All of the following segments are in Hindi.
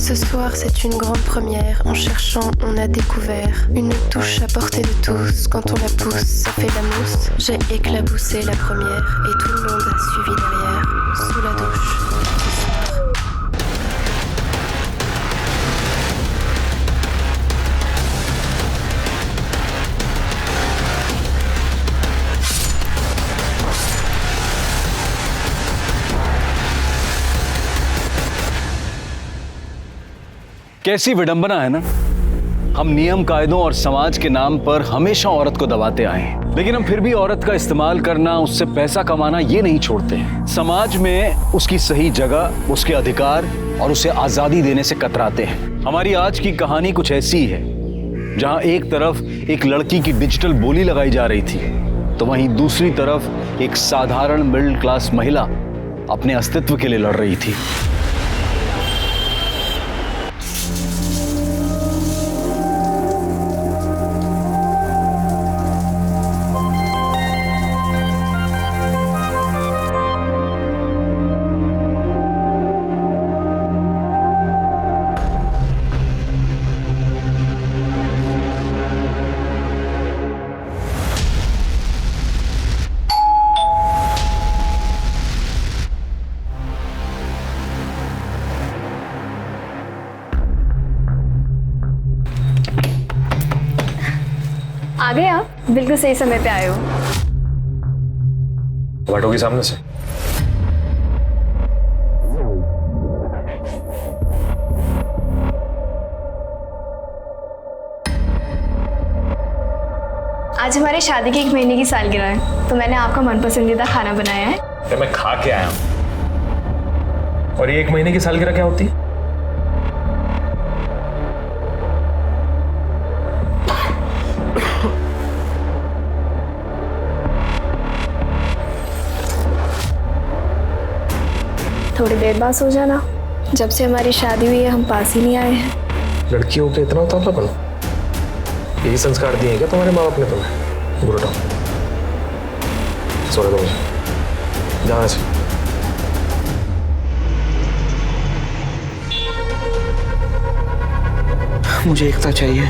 Ce soir, c'est une grande première. En cherchant, on a découvert une touche à portée de tous. Quand on la pousse, ça fait la mousse. J'ai éclaboussé la première et tout le monde a suivi derrière. Sous la douche, ce soir. कैसी विडंबना है ना। हम नियम कायदों और समाज के नाम पर हमेशा औरत को दबाते आए हैं, लेकिन हम फिर भी औरत का इस्तेमाल करना, उससे पैसा कमाना ये नहीं छोड़ते हैं। समाज में उसकी सही जगह, उसके अधिकार और उसे आजादी देने से कतराते हैं। हमारी आज की कहानी कुछ ऐसी है जहां एक तरफ एक लड़की की डिजिटल बोली लगाई जा रही थी, तो वहीं दूसरी तरफ एक साधारण मिडिल क्लास महिला अपने अस्तित्व के लिए लड़ रही थी। आ गए आप? बिल्कुल सही समय पे आए हो। बैठोगी सामने से? आज हमारी शादी की 1 महीने की सालगिरह है, तो मैंने आपका मनपसंदीदा खाना बनाया है। तो मैं खा के आया हूं। और ये 1 महीने की सालगिरह क्या होती है? थोड़ी देर बाद सो जाना। जब से हमारी शादी हुई है हम पास ही नहीं आए हैं। लड़कियों पे इतना उतावलापन? यही संस्कार दिए हैं क्या तुम्हारे माँ बाप ने तुम्हें? गुरुटा सो रहे तुम जाना से। मुझे एकता चाहिए।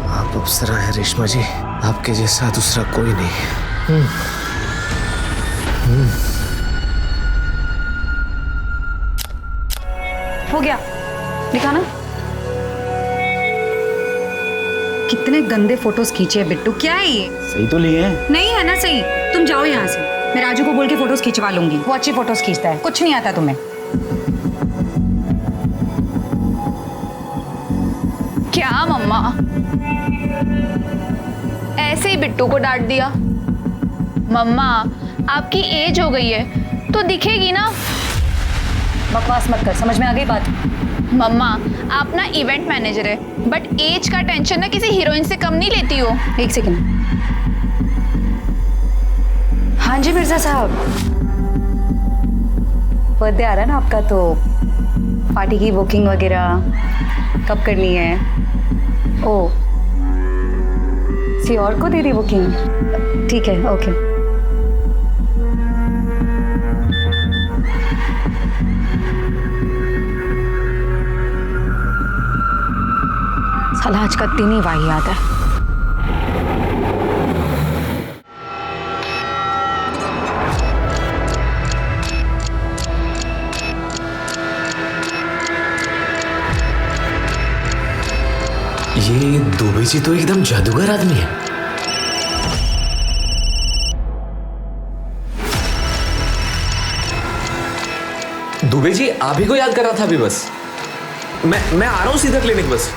आप अप्सरा है रेशमा जी, आपके जैसा दूसरा कोई नहीं। हो गया, दिखाना। कितने गंदे फोटोज खींचे हैं बिट्टू, क्या है ये? सही तो लिए हैं? नहीं है ना सही। तुम जाओ यहाँ से, मैं राजू को बोल के फोटोज खिंचवा लूंगी। वो अच्छी फोटोज खींचता है, कुछ नहीं आता तुम्हें। क्या मम्मा, ऐसे ही बिट्टू को डांट दिया? मम्मा आपकी एज हो गई है तो दिखेगी ना। बकवास मत कर, समझ में आ गई बात? मम्मा आप ना इवेंट मैनेजर है, बट एज का टेंशन ना किसी हीरोइन से कम नहीं लेती हो। 1 सेकेंड। हाँ जी मिर्जा साहब, बर्थडे आ रहा है ना आपका, तो पार्टी की बुकिंग वगैरह कब करनी है? ओ किसी और को दे दी बुकिंग? ठीक है, ओके। साला आज का दिन ही वाहियात है। ये दुबे जी तो एकदम जादूगर आदमी है। दुबे जी आप ही को याद कर रहा था अभी। बस मैं आ रहा हूं सीधा क्लिनिक। बस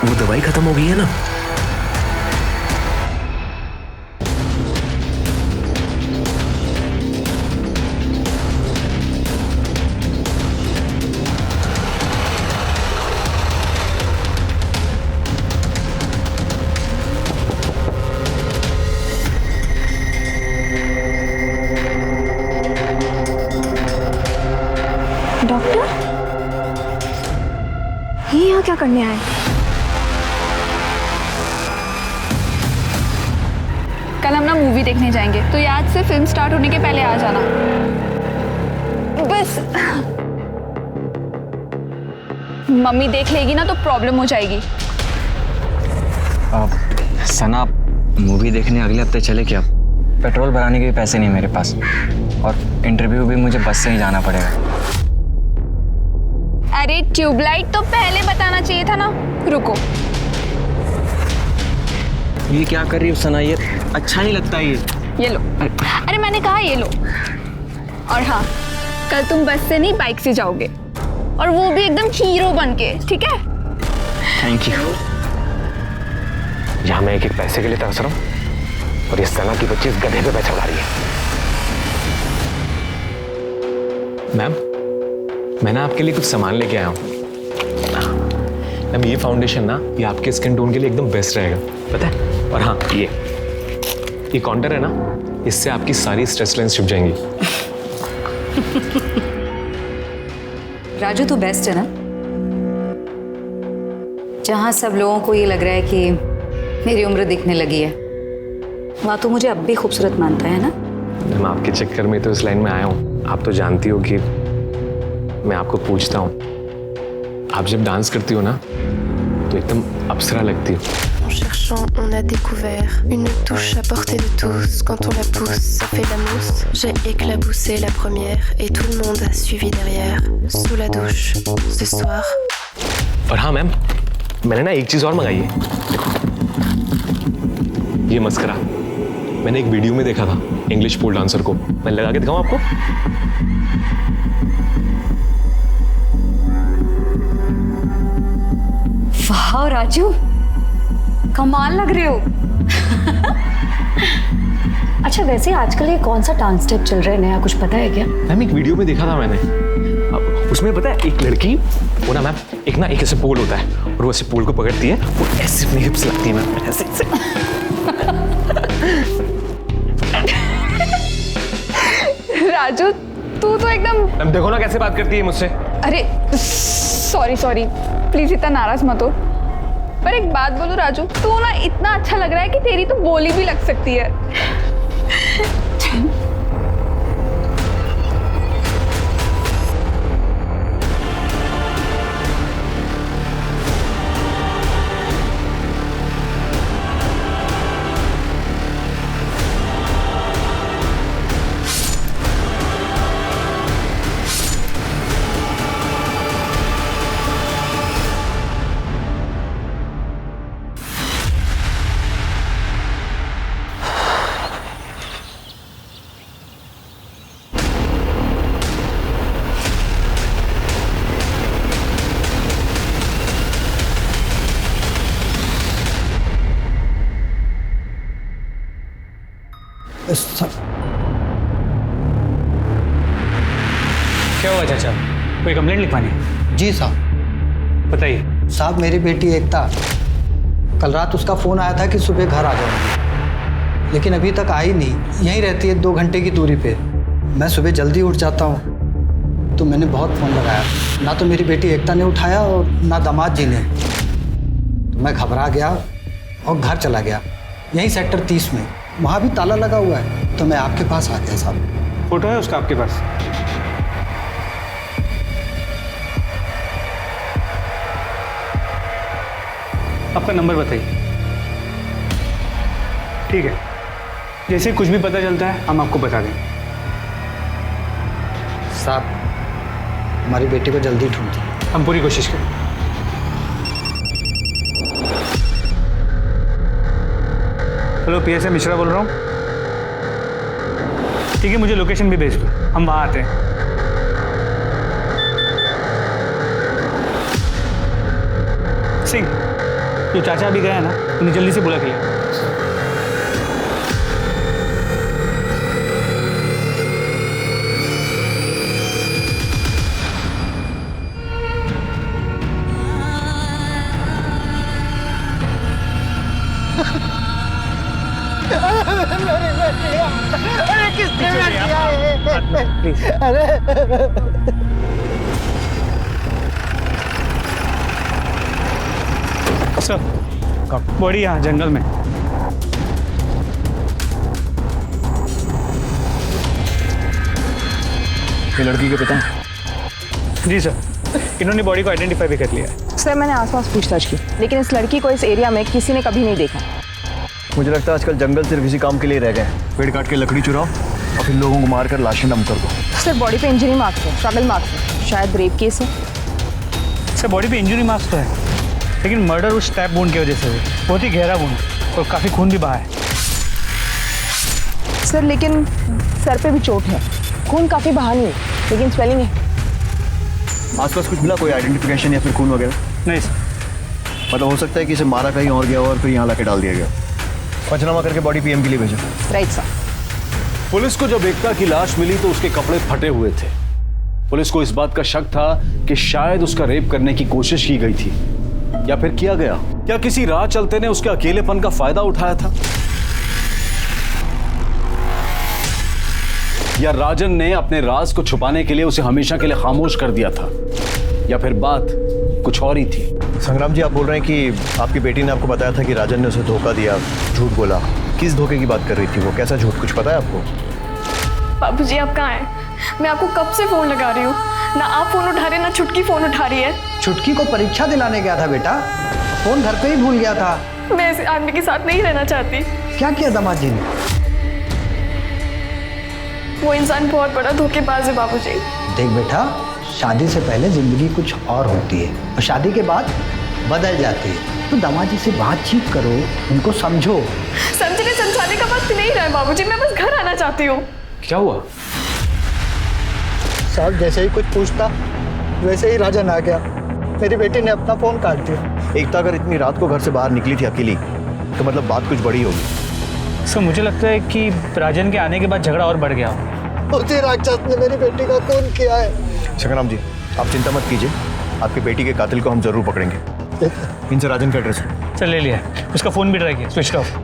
वो दवाई खत्म हो गई है ना? करने आए? कल हम ना मूवी देखने जाएंगे, तो याद से फिल्म स्टार्ट होने के पहले आ जाना बस। मम्मी देख लेगी ना तो प्रॉब्लम हो जाएगी। सना, मूवी देखने अगले हफ्ते चले क्या? पेट्रोल भराने के भी पैसे नहीं मेरे पास, और इंटरव्यू भी मुझे बस से ही जाना पड़ेगा। अरे ट्यूबलाइट तो पहले बताना चाहिए था ना। रुको, ये क्या कर रही हो सना? ये अच्छा नहीं लगता ये लो। अरे मैंने कहा ये लो। और हाँ, कल तुम बस से नहीं बाइक से जाओगे, और वो भी एकदम हीरो बन के, ठीक है? Thank you. यहाँ मैं एक एक पैसे के लिए तरस रहा हूँ, और ये सना की बच्ची इस गधे पे पैसा उड़ा रही है। मैम, मैंने आपके लिए कुछ सामान लेके आया हूँ। मैम, ये फाउंडेशन ना, ये आपके स्किन टोन के लिए एकदम बेस्ट रहेगा, पता है? और हाँ, ये काउंटर है ना, इससे आपकी सारी स्ट्रेस लाइंस छुप जाएंगी। राजू तो बेस्ट है ना, जहां सब लोगों को ये लग रहा है कि मेरी उम्र दिखने लगी है, वहां तो मुझे अब भी खूबसूरत मानता है ना। मैम, आपके चक्कर में तो इस लाइन में आया हूँ। आप तो जानती हो कि मैं आपको पूछता हूँ, आप जब डांस करती हो ना तो एकदम अप्सरा लगती हो। En cherchant, on a découvert une touche à portée de tous. Quand on la pousse, ça fait la mousse. J'ai éclaboussé la première et tout le monde a suivi derrière. Sous la douche, ce soir. और हाँ मैम, मैंने ना एक चीज और मंगाई है। देखो, ये मस्करा मैंने एक वीडियो में देखा था, इंग्लिश पोल डांसर को। मैं लगा के दिखाऊं आपको? वाह राजू, कमाल लग रहे हो। अच्छा, वैसे आजकल ये कौन सा डांस स्टेप चल रहा है नया, कुछ पता है क्या? मैम, एक वीडियो में देखा था मैंने। अब उसमें पता है, एक लड़की, वो ना मैम, एक ऐसे पोल होता है, और वो ऐसे पोल को पकड़ती है, वो ऐसे अपनी हिप्स लगती है मैम, ऐसे ऐसे। राजू, तू तो एकदम। मैम देखो ना कैसे बात करती है मुझसे। अरे सॉरी, प्लीज इतना नाराज मत हो। पर एक बात बोलूं राजू, तू ना इतना अच्छा लग रहा है कि तेरी तो बोली भी लग सकती है। क्या हुआ चाचा, कोई कंप्लेंट लिखवानी है? जी साहब। बताइए। साहब, मेरी बेटी एकता, कल रात उसका फ़ोन आया था कि सुबह घर आ जाऊंगी, लेकिन अभी तक आई नहीं। यहीं रहती है 2 घंटे की दूरी पे। मैं सुबह जल्दी उठ जाता हूँ, तो मैंने बहुत फ़ोन लगाया, ना तो मेरी बेटी एकता ने उठाया और ना दामाद जी ने। तो मैं घबरा गया और घर चला गया, यहीं सेक्टर 30 में। वहाँ भी ताला लगा हुआ है, तो मैं आपके पास आ गया साहब। फोटो है उसका आपके पास? आपका नंबर बताइए। ठीक है, जैसे कुछ भी पता चलता है हम आपको बता देंगे। साहब, हमारी बेटी को जल्दी ढूंढिए। हम पूरी कोशिश करें। हेलो, पीएसए मिश्रा बोल रहा हूँ। ठीक है, मुझे लोकेशन भी भेज दो, हम वहाँ आते हैं। सिंह, जो चाचा अभी गया ना, उन्हें जल्दी से बुला के लिया। अरे किसने किया है? अरे सर बॉडी यहाँ जंगल में। ये लड़की के पिता हैं? जी सर, इन्होंने बॉडी को आइडेंटिफाई भी कर लिया है। सर मैंने आसपास पूछताछ की, लेकिन इस लड़की को इस एरिया में किसी ने कभी नहीं देखा। मुझे लगता है आजकल जंगल सिर्फ इसी काम के लिए रह गए हैं। पेड़ काट के लकड़ी चुराओ और फिर लोगों को मारकर लाशें डंप कर दो। सर बॉडी पे इंजरी मार्क्स है, स्ट्रगल मार्क्स है, शायद रेप केस है। सर बॉडी पे इंजरी मार्क्स तो है, लेकिन मर्डर उस स्टैब वुंड की वजह से हुई। बहुत ही गहरा वुंड और काफ़ी खून भी बहा है। सर लेकिन सर पे भी चोट है, खून काफ़ी बहा नहीं है, लेकिन स्वेलिंग है। आसपास कुछ मिला, कोई आइडेंटिफिकेशन या फिर खून वगैरह? नहीं सर। मतलब हो सकता है कि इसे मारा कहीं और गया और फिर यहाँ लाके डाल दिया गया। पंचनामा करके बॉडी पीएम के लिए भेजो। Right sir. पुलिस को जब एकता की लाश मिली तो उसके कपड़े फटे हुए थे। पुलिस को इस बात का शक था कि शायद उसका रेप करने की कोशिश की गई थी, या फिर किया गया। क्या किसी राह चलते ने उसके अकेलेपन का फायदा उठाया था, या राजन ने अपने राज को छुपाने के लिए उसे हमेशा के लिए खामोश कर दिया था, या फिर बात कुछ और ही थी। संग्राम जी, आप बोल रहे हैं कि आपकी बेटी ने आपको बताया था कि राजन ने उसे धोखा दिया, झूठ बोला। किस धोखे की बात कर रही थी वो? कैसा झूठ, कुछ पता है आपको? बाबूजी आप कहाँ हैं? मैं आपको कब से फ़ोन लगा रही हूँ, ना आप फ़ोन उठा रहे ना छुटकी फ़ोन उठा रही है। छुटकी को परीक्षा दिलाने गया था बेटा, फ़ोन घर पे ही भूल गया था। मैं इस आदमी के साथ नहीं रहना चाहती। क्या किया दामाद जी ने? वो इंसान बहुत बड़ा धोखेबाज है बाबूजी। देख बेटा, शादी से पहले जिंदगी कुछ और होती है और शादी के बाद बदल जाती है। तो दामाद जी से बातचीत करो, उनको समझो। समझने समझाने का वक्त नहीं रहा है बाबूजी, मैं बस घर आना चाहती हूँ। क्या हुआ? साहब जैसे ही कुछ पूछता वैसे ही राजन आ गया। मेरी बेटी ने अपना फोन काट दिया। एकता अगर इतनी रात को घर से बाहर निकली थी अकेली तो मतलब बात कुछ बड़ी होगी। सर मुझे लगता है कि राजन के आने के बाद झगड़ा और बढ़ गया। उसी राक्षस ने मेरी बेटी का खून किया है। संग्राम जी, आप चिंता मत कीजिए, आपकी बेटी के कातिल को हम जरूर पकड़ेंगे। इनसे राजन का एड्रेस सर ले लिया, उसका फ़ोन भी ट्राई किया, स्विच ऑफ।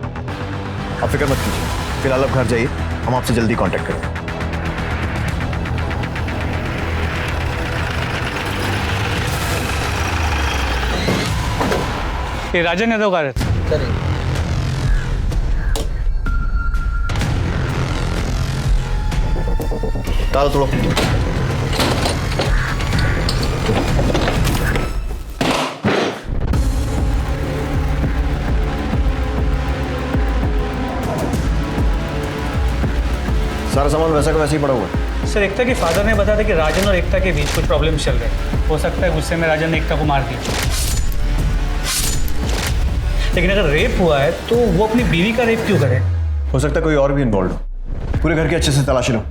आप फिक्र मत कीजिए, फिलहाल आप घर जाइए, हम आपसे जल्दी कांटेक्ट करेंगे। ये राजन यादव का रहता। ताला तोड़ो। सारा सामान वैसा का वैसे ही पड़ा हुआ है। सर एकता के फादर ने बताया था कि राजन और एकता के बीच कुछ प्रॉब्लम चल रहे हैं। हो सकता है गुस्से में राजन ने एकता को मार दिया। लेकिन अगर रेप हुआ है तो वो अपनी बीवी का रेप क्यों करे? हो सकता है कोई और भी इन्वॉल्व हो। पूरे घर की अच्छे से तलाशी लो।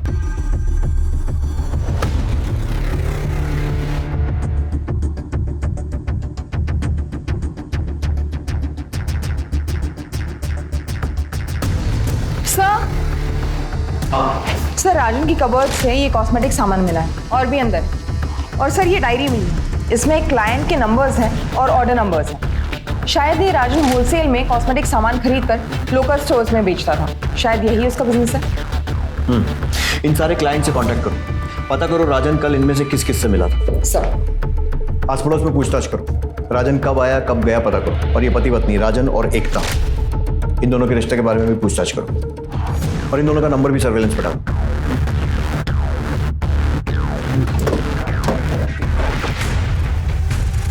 सर राजन की कबर्ड से ये कॉस्मेटिक सामान मिला है और भी अंदर। और सर ये डायरी मिली है, इसमें क्लाइंट के नंबर्स हैं और ऑर्डर नंबर्स हैं। शायद ये राजन होलसेल में कॉस्मेटिक सामान खरीद कर लोकल स्टोर्स में बेचता था। शायद यही उसका बिजनेस है। इन सारे क्लाइंट से कांटेक्ट करो, पता करो राजन कल इनमें से किस किस से मिला था। सर आस पड़ोस में पूछताछ करो, राजन कब आया कब गया पता करो। और ये पति पत्नी राजन और एकता, इन दोनों के रिश्ते के बारे में भी पूछताछ करो और इन दोनों का नंबर भी सर्वेलेंस पे डालो।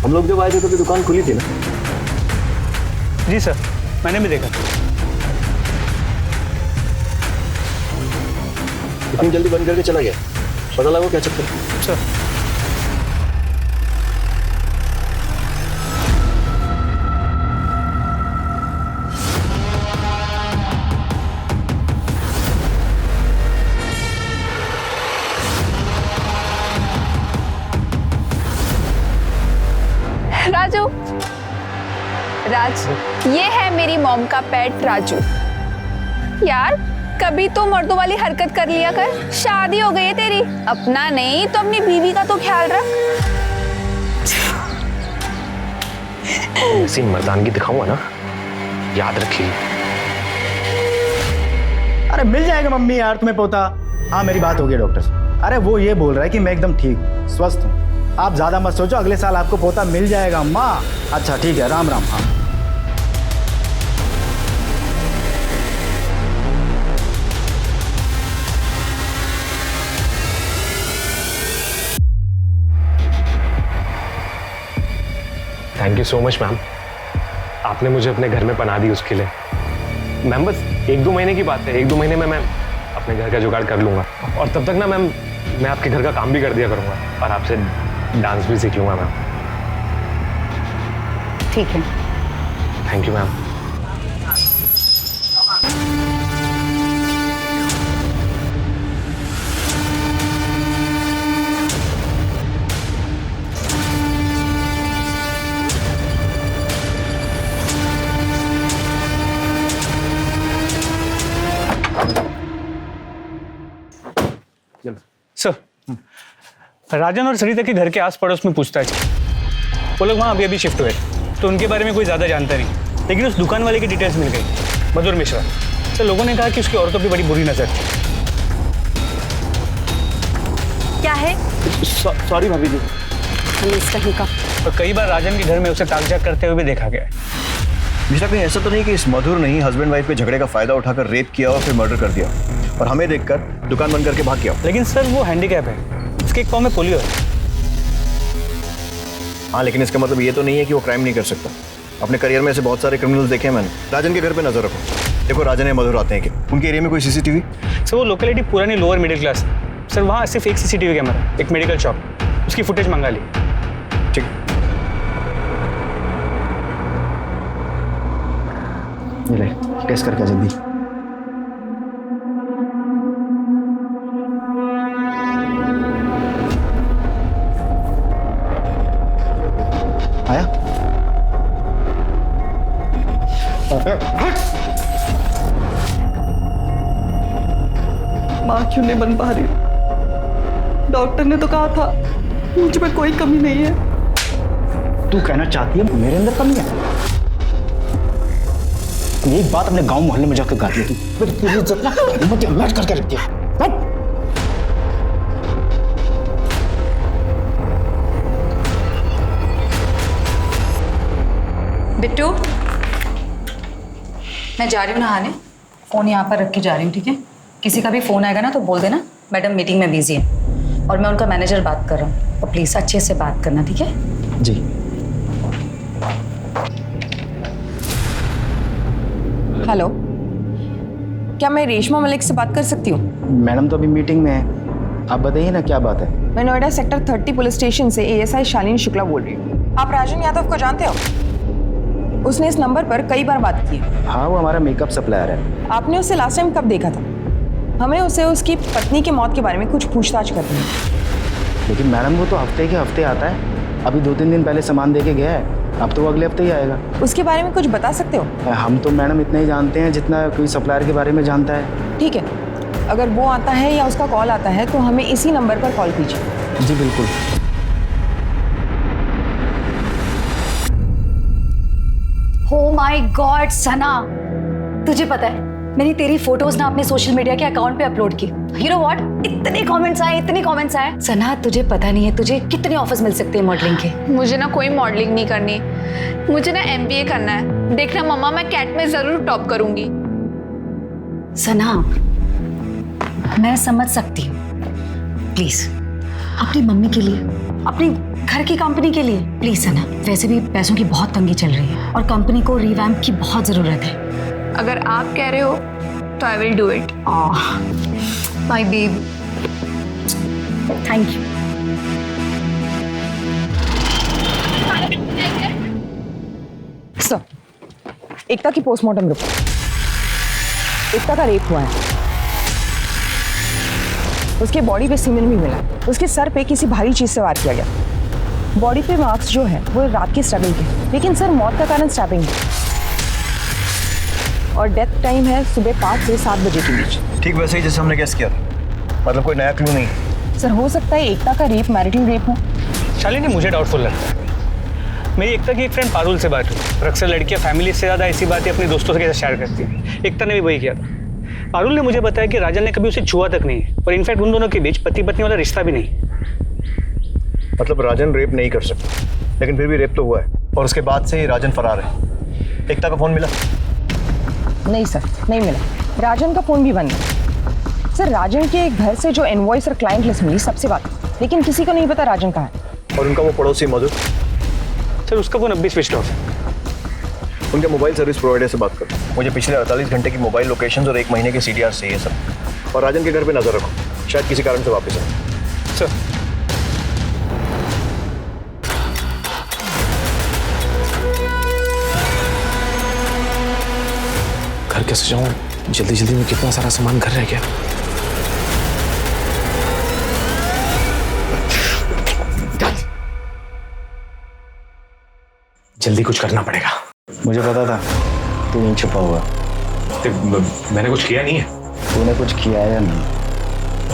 हम लोग जब आए थे तो दुकान खुली थी ना? जी सर, मैंने भी देखा। इतनी जल्दी बंद करके चला गया, पता लगा क्या चक्कर? सर राजू, राज, ये है मेरी मॉम का पेट राजू। यार कभी तो मर्दों वाली हरकत कर लिया कर, शादी हो गई है तेरी, अपना नहीं तो अपनी बीवी का तो ख्याल रख। ऐसी मर्दानगी दिखाऊंगा ना, याद रखिए। अरे मिल जाएगा मम्मी यार तुम्हें पोता। हाँ मेरी बात हो गई डॉक्टर से। अरे वो ये बोल रहा है कि मैं एकदम ठीक स्वस्थ हूँ, आप ज्यादा मत सोचो, अगले साल आपको पोता मिल जाएगा अम्मा। अच्छा ठीक है, राम राम। हाँ thank you so much ma'am, आपने मुझे अपने घर में पनाह दी उसके लिए। मैम बस 1-2 महीने की बात है, 1-2 महीने में मैं अपने घर का जुगाड़ कर लूँगा, और तब तक ना मैम मैं आपके घर का काम भी कर दिया करूँगा और आपसे डांस भी सीख लूँगा मैम। ठीक है। Thank you ma'am. सर, राजन और सरिता के घर के आस पड़ोस में पूछताछ की। वो लोग वहाँ अभी शिफ्ट हुए, तो उनके बारे में कोई ज़्यादा जानता नहीं, लेकिन उस दुकान वाले की डिटेल्स मिल गई, मधुर मिश्रा। तो लोगों ने कहा कि उसकी औरतों पर बड़ी बुरी नजर थी। क्या है? सॉरी भाभी जी। कहीं का। और कई बार राजन के घर में उसे ताकझाक करते हुए भी देखा गया है। मिश्रा, कहीं ऐसा तो नहीं कि इस मधुर ने ही हस्बैंड वाइफ के झगड़े का फायदा उठाकर रेप किया और फिर मर्डर कर दिया और हमें देखकर दुकान बंद करके भाग गया? लेकिन सर वो हैंडीकैप है, उसके एक पाँव में पोलियो है। हाँ, लेकिन इसका मतलब ये तो नहीं है कि वो क्राइम नहीं कर सकता। अपने करियर में ऐसे बहुत सारे क्रिमिनल्स देखे हैं मैंने। राजन के घर पे नजर रखो, देखो राजन या मधुर आते हैं क्या उनके एरिया में कोई सीसीटीवी? सर वो लोकेलिटी पुरानी लोअर मिडिल क्लास है सर, वहाँ सिर्फ एक सीसीटीवी कैमरा, एक मेडिकल शॉप, उसकी फुटेज मंगा ली। ठीक, ले टेस्ट करके जल्दी। आया? माँ क्यों नहीं बन पा रही? डॉक्टर ने तो कहा था मुझ में कोई कमी नहीं है। तू कहना चाहती है मेरे अंदर कमी है? यही बात अपने गांव मोहल्ले में जाकर गाती है तू। मेरी पूरी इज्जत ना हिम्मत मैच करके रखती है। बिट्टू, मैं जा रही हूँ नहाने, फोन यहाँ पर रख के जा रही हूँ, ठीक है? किसी का भी फोन आएगा ना तो बोल देना मैडम मीटिंग में बिजी है और मैं उनका मैनेजर बात कर रहा हूँ, तो प्लीज अच्छे से बात करना, ठीक है? जी। हेलो, क्या मैं रेशमा मलिक से बात कर सकती हूँ? मैडम तो अभी मीटिंग में है, आप बताइए ना क्या बात है। मैं नोएडा सेक्टर 30 पुलिस स्टेशन से एएसआई शालिनी शुक्ला बोल रही हूँ। आप राजन यादव को जानते हो? उसने इस नंबर पर कई बार बात की है। हाँ, वो हमारा मेकअप सप्लायर है। आपने उसे लास्ट टाइम कब देखा था? हमें उसे उसकी पत्नी की मौत के बारे में कुछ पूछताछ करनी है। लेकिन मैडम वो तो हफ्ते के हफ्ते आता है, अभी 2-3 दिन पहले सामान दे के गया है, अब तो अगले हफ्ते ही आएगा। उसके बारे में कुछ बता सकते हो? हम तो मैडम इतना ही जानते हैं जितना कोई सप्लायर के बारे में जानता है। ठीक है, अगर वो आता है या उसका कॉल आता है तो हमें इसी नंबर पर कॉल कीजिए। जी बिल्कुल। Oh my God, सना, तुझे पता है मैंने तेरी फोटोज ना अपने सोशल मीडिया के अकाउंट पे अपलोड की। You know what? इतने कमेंट्स आए। सना, तुझे पता नहीं है तुझे कितने ऑफर्स मिल सकते हैं मॉडलिंग के। मुझे ना कोई मॉडलिंग नहीं करनी, मुझे ना MBA करना है। देखना मम्मा, मैं कैट में जरूर टॉप करूंगी। सना, मैं समझ सकती हूँ, प्लीज अपनी मम्मी के लिए, अपनी घर की कंपनी के लिए प्लीज सना। वैसे भी पैसों की बहुत तंगी चल रही है और कंपनी को रिवैम्प की बहुत जरूरत है। अगर आप कह रहे हो तो I will do it. My baby, thank you. Sir, Ekta की पोस्टमार्टम रिपोर्ट। एकता का रेप हुआ है, उसके बॉडी पे सीमेंट भी मिला, उसके सर पे किसी भारी चीज से वार किया गया। बॉडी पे मार्क्स जो है वो रात की स्टैबिंग के, लेकिन सर मौत का कारण स्टैबिंग है और डेथ टाइम है सुबह 5 से 7 बजे के बीच। ठीक वैसे ही जैसे हमने गेस किया था, मतलब कोई नया क्लू नहीं। सर हो सकता है एकता का रेप मैरिटल रेप हो। शालिनी, मुझे डाउटफुल लगता है। मेरी एकता की एक फ्रेंड पारुल से बात हुई, और अक्सर लड़कियां फैमिली से ज़्यादा ऐसी बातें अपने दोस्तों के साथ शेयर करती हैं। एकता ने भी वही किया था। पारुल ने मुझे बताया कि राजन ने कभी उसे छुआ तक नहीं, और इनफैक्ट उन दोनों के बीच पति पत्नी वाला रिश्ता भी नहीं। मतलब राजन रेप नहीं कर सकता, लेकिन फिर भी रेप तो हुआ है और उसके बाद से ही राजन फरार है। एकता का फोन मिला? नहीं सर, नहीं मिला। राजन का फोन भी बंद है। सर राजन के घर से जो इनवॉइस और क्लाइंट लिस्ट मिली सबसे बात, लेकिन किसी को नहीं पता राजन कहाँ है। और उनका वो पड़ोसी मधुर? सर उसका फ़ोन अब भी स्विच ऑफ है। उनके मोबाइल सर्विस प्रोवाइडर से बात करो। मुझे पिछले 48 घंटे की मोबाइल लोकेशंस और 1 महीने के CDR चाहिए सर। और राजन के घर पे नजर रखो, शायद किसी कारण से वापस आए। सर घर कैसे जाऊँ? जल्दी जल्दी में कितना सारा सामान घर रह गया। जल्दी कुछ करना पड़ेगा। मुझे पता था तू यहीं छुपा हुआ। मैंने कुछ किया नहीं है। तूने कुछ किया है या नहीं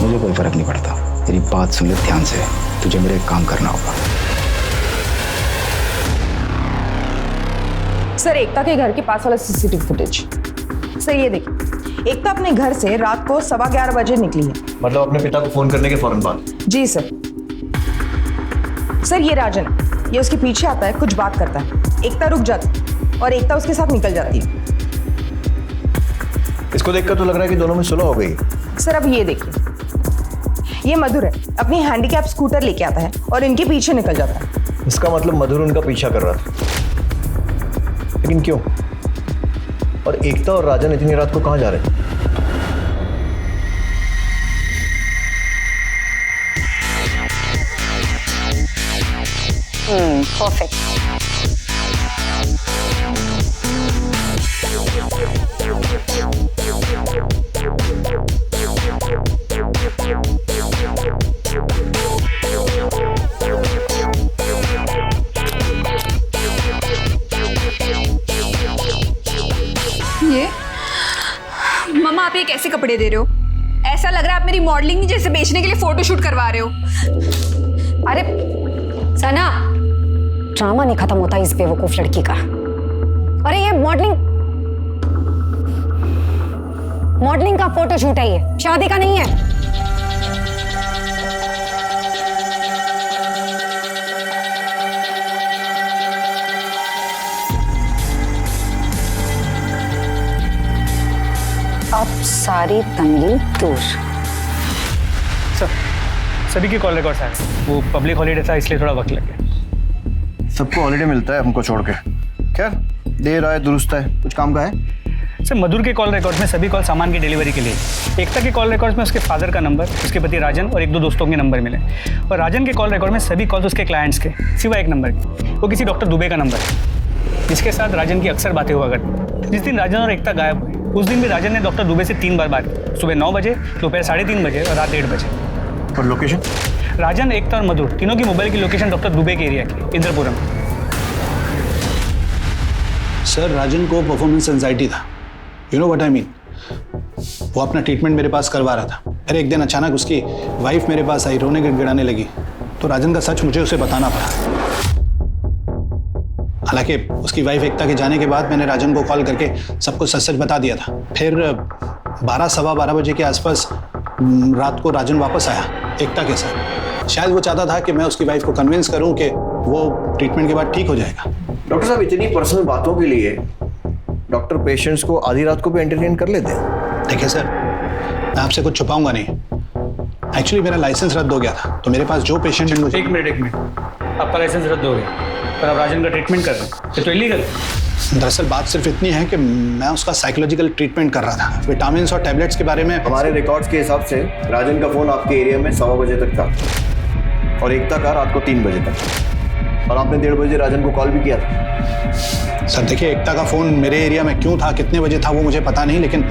मुझे कोई फर्क नहीं पड़ता। तेरी बात सुन ले ध्यान से, तुझे मेरे एक काम करना होगा। सर एकता के घर के पास वाला CCTV फुटेज। सर ये देखिए, एकता अपने घर से रात को 11:15 बजे निकली है। मतलब अपने पिता को फोन करने के फौरन बाद? जी सर। सर ये राजन, ये उसके पीछे आता है, कुछ बात करता है, एकता रुक जाती और एकता उसके साथ निकल जाती है। इसको देखकर तो लग रहा है कि दोनों में सुलह हो गई। सर अब ये देखिए, ये मधुर है, अपनी हैंडीकैप स्कूटर लेके आता है और इनके पीछे निकल जाता है। इसका मतलब मधुर उनका पीछा कर रहा था, लेकिन क्यों? और एकता और राजन इतनी रात को कहाँ जा रहे हैं? परफेक्ट। ये मम्मा, आप ये कैसे कपड़े दे रहे हो? ऐसा लग रहा है आप मेरी मॉडलिंग जैसे बेचने के लिए फोटोशूट करवा रहे हो। अरे सना, ड्रामा नहीं खत्म होता इस बेवकूफ लड़की का। अरे ये मॉडलिंग का फोटोशूट है, ये शादी का नहीं है। अब सारी तंगी दूर। सर सभी के कॉल रिकॉर्ड्स आए, वो पब्लिक हॉलीडे था इसलिए थोड़ा वक्त लग गया। सबको हॉलीडे मिलता है, हमको छोड़ के। खैर, देर आए दुरुस्त है। कुछ काम का है? सर मधुर के कॉल रिकॉर्ड में सभी कॉल सामान की डिलीवरी के लिए। एकता के कॉल रिकॉर्ड्स में उसके फादर का नंबर, उसके पति राजन और 1-2 दोस्तों के नंबर मिले। और राजन के कॉल रिकॉर्ड में सभी कॉल्स उसके क्लाइंट्स के, सिवाय एक नंबर के, वो किसी डॉक्टर दुबे का नंबर है, जिसके साथ राजन की अक्सर बातें हुआ करती। जिस दिन राजन और एकता गायब हुए उस दिन भी राजन ने डॉक्टर दुबे से 3 बार बात की, सुबह 9 बजे, दोपहर 3:30 बजे और रात 1:30 बजे। और लोकेशन? राजन, एकता और मधुर तीनों की मोबाइल की लोकेशन डॉक्टर दुबे के एरिया की, इंद्रपुरम। सर राजन को परफॉर्मेंस एंजाइटी था, you know what I mean. वो अपना ट्रीटमेंट मेरे पास करवा रहा था। अरे एक दिन अचानक उसकी वाइफ मेरे पास आई, रोने गिड़गिड़ाने लगी, तो राजन का सच मुझे उसे बताना पड़ा। हालांकि उसकी वाइफ एकता के जाने के बाद मैंने राजन को कॉल करके सबको सच सच बता दिया था। फिर 12-12:15 बजे के आसपास रात को राजन वापस आया एकता के साथ। शायद वो चाहता था कि मैं उसकी वाइफ को कन्विंस करूं कि वो ट्रीटमेंट के बाद ठीक हो जाएगा। डॉक्टर साहब, इतनी पर्सनल बातों के लिए डॉक्टर पेशेंट्स को आधी रात को भी एंटरटेन कर लेते हैं। देखिए सर, मैं आपसे कुछ छुपाऊंगा नहीं। एक्चुअली मेरा लाइसेंस रद्द हो गया था, तो मेरे पास जो पेशेंट एक मिनट, आपका लाइसेंस रद्द हो गया पर आप राजन का ट्रीटमेंट कर रहे हैं, ये तो इलीगल है। दरअसल बात सिर्फ इतनी है कि मैं उसका साइकोलॉजिकल ट्रीटमेंट कर रहा था। विटामिन और टैबलेट्स के बारे में हमारे रिकॉर्ड्स के हिसाब से राजन का फोन आपके एरिया में 1:15 बजे तक था और एकता का रात को 3 बजे तक, और आपने 1:30 बजे राजन को कॉल भी किया था। सर देखिए, एकता का फ़ोन मेरे एरिया में क्यों था, कितने बजे था, वो मुझे पता नहीं, लेकिन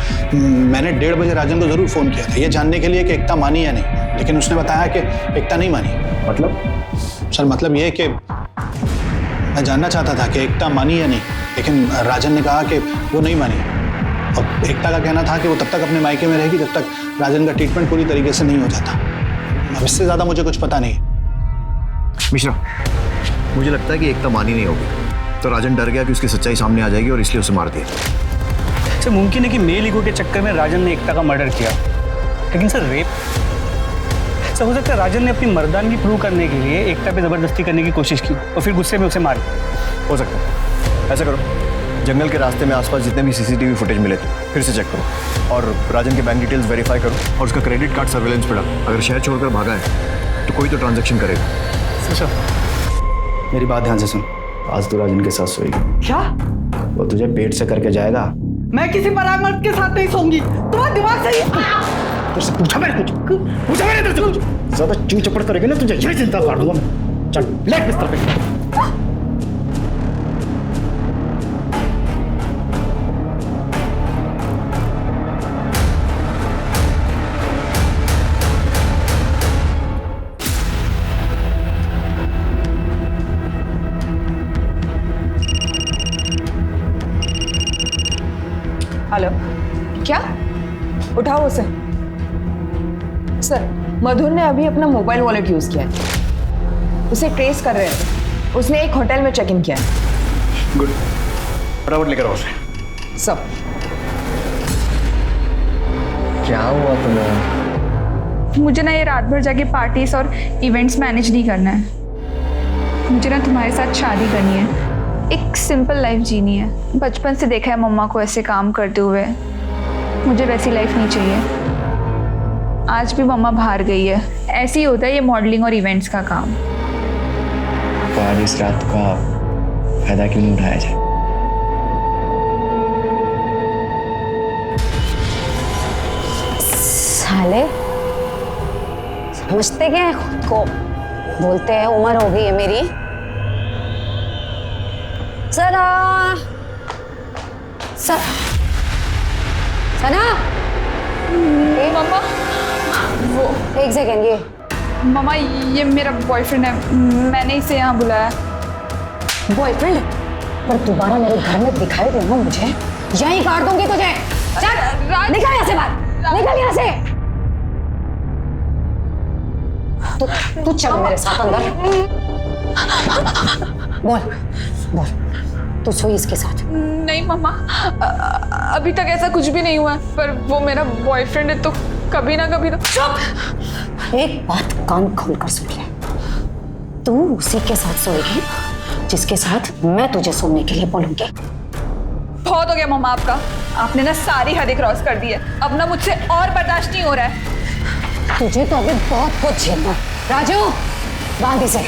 मैंने 1:30 बजे राजन को ज़रूर फ़ोन किया था, ये जानने के लिए कि एकता मानी या नहीं। लेकिन उसने बताया कि एकता नहीं मानी। मतलब? सर मतलब ये कि मैं जानना चाहता था कि एकता मानी या नहीं, लेकिन राजन ने कहा कि वो नहीं मानी। और एकता का कहना था कि वो तब तक अपने मायके में रहेगी जब तक राजन का ट्रीटमेंट पूरी तरीके से नहीं हो जाता। अब इससे ज़्यादा मुझे कुछ पता नहीं। मिश्रा, मुझे लगता है कि एकता मानी नहीं होगी, तो राजन डर गया कि उसकी सच्चाई सामने आ जाएगी और इसलिए उसे मार दिया। सर मुमकिन है कि मेल ईगो के चक्कर में राजन ने एकता का मर्डर किया, लेकिन सर रेप? सर हो सकता है राजन ने अपनी मर्दानगी प्रूव करने के लिए एकता पे जबरदस्ती करने की कोशिश की और फिर गुस्से में उसे मार दिया। हो सकता है। ऐसा करो, जंगल के रास्ते में आसपास जितने भी CCTV फुटेज मिले थे फिर से चेक करो और राजन के बैंक डिटेल्स वेरीफाई करो और उसका क्रेडिट कार्ड सर्वेलेंस पे डालो। अगर शहर छोड़कर भागा है तो कोई तो ट्रांजैक्शन करेगा। सर मेरी बात ध्यान से सुन। आज तो राजन के साथ सोएगी। क्या? वो तुझे पेट से करके जाएगा। मैं किसी पराये मर्द के साथ नहीं सोऊंगी। तुम्हारा दिमाग सही है? तुझसे पूछा मैंने कुछ? पूछा मैंने तुझसे कुछ? ज्यादा चू चपड़ करेगी ना तुझे यही चिंता काट दूंगा मैं। चल लेट बिस्तर पे। हेलो, क्या? उठाओ उसे। सर, मधुर ने अभी अपना मोबाइल वॉलेट यूज किया है। उसे ट्रेस कर रहे हैं। उसने एक होटल में चेक इन किया है। गुड, फटाफट लेकर आओ उसे। सब। क्या हुआ तुम्हें? मुझे ना ये रात भर जाके पार्टीज और इवेंट्स मैनेज नहीं करना है। मुझे ना तुम्हारे साथ शादी करनी है, एक सिंपल लाइफ जीनी है। बचपन से देखा है मम्मा को ऐसे काम करते हुए, मुझे वैसी लाइफ नहीं चाहिए। आज भी मम्मा बाहर गई है। ऐसे ही होता है ये मॉडलिंग और इवेंट्स का काम। तो आज इस रात का फायदा क्यों नहीं उठाया जाए? साले समझते क्या है खुद को? बोलते हैं उम्र हो गई है मेरी। सना, सना, मम्मा वो एक सेकेंड, ये मम्मा ये मेरा बॉयफ्रेंड है, मैंने इसे यहाँ बुलाया। बॉयफ्रेंड? पर दोबारा मेरे घर में दिखाई देना मुझे, यहीं काट दूंगी तुझे। चल निकल यहाँ से बाहर, निकल यहाँ से। तू चल मेरे साथ अंदर। बोल बोल, तू सोई इसके साथ? नहीं मम्मा, अभी तक ऐसा कुछ भी नहीं हुआ है, पर वो मेरा बॉयफ्रेंड है तो कभी ना कभी तो। चुप! एक बात कान खोलकर सुन ले, तू उसी के साथ सोएगी जिसके साथ मैं तुझे सोने के लिए बोलूंगी। बहुत हो गया मम्मा आपका, आपने ना सारी हदें क्रॉस कर दी है। अब ना मुझसे और बर्दाश्त नहीं हो रहा है। तुझे तो अभी बहुत कुछ झेलना। राजू, बांध इसे।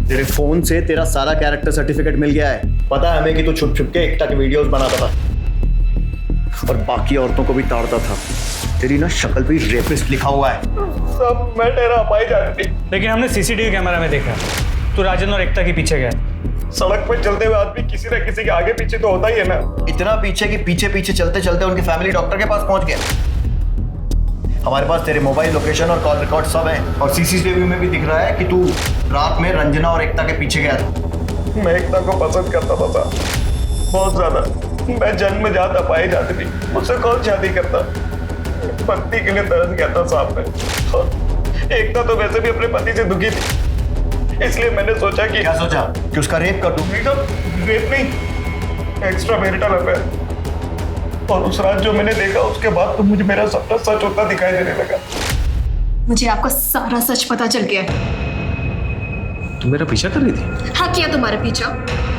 तेरे फोन से तेरा सारा कैरेक्टर सर्टिफिकेट मिल गया है। पता है हमें कि तू छुप छुप के एकता के वीडियोस बनाता था और बाकी औरतों को भी ताड़ता था। तेरी ना शक्ल पे रेपिस्ट लिखा हुआ है। सब मैं तेरा अपाई जाती थी, लेकिन हमने सीसीटीवी कैमरा में देखा तू राजन और एकता के पीछे गया। सड़क पर चलते हुए आदमी किसी न किसी के आगे पीछे तो होता ही है ना। इतना पीछे कि पीछे पीछे चलते चलते उनके फैमिली डॉक्टर के पास पहुंच गया। हमारे पास तेरे मोबाइल लोकेशन और कॉल रिकॉर्ड सब है और सीसीटीवी में भी दिख रहा है कि तू रात में रंजना और एकता के पीछे गया था। मैं एकता को पसंद करता था बहुत ज्यादा। मैं जन्म जात अपाई जाती थी, मुझसे कौन शादी करता। पत्नी के लिए तरस गया था साहब में। एकता तो वैसे भी अपने पति से दुखी थी, इसलिए मैंने सोचा कि क्या सोचा कि उसका रेप कर दूं? रेप नहीं, एक्स्ट्रा मैरिटल अफेयर। और उस रात जो मैंने देखा उसके बाद तो मुझे मेरा सपना सच होता दिखाई देने लगा। मुझे आपका सारा सच पता चल गया है। तुम मेरा पीछा कर रही थी? हाँ किया तुम्हारा पीछा।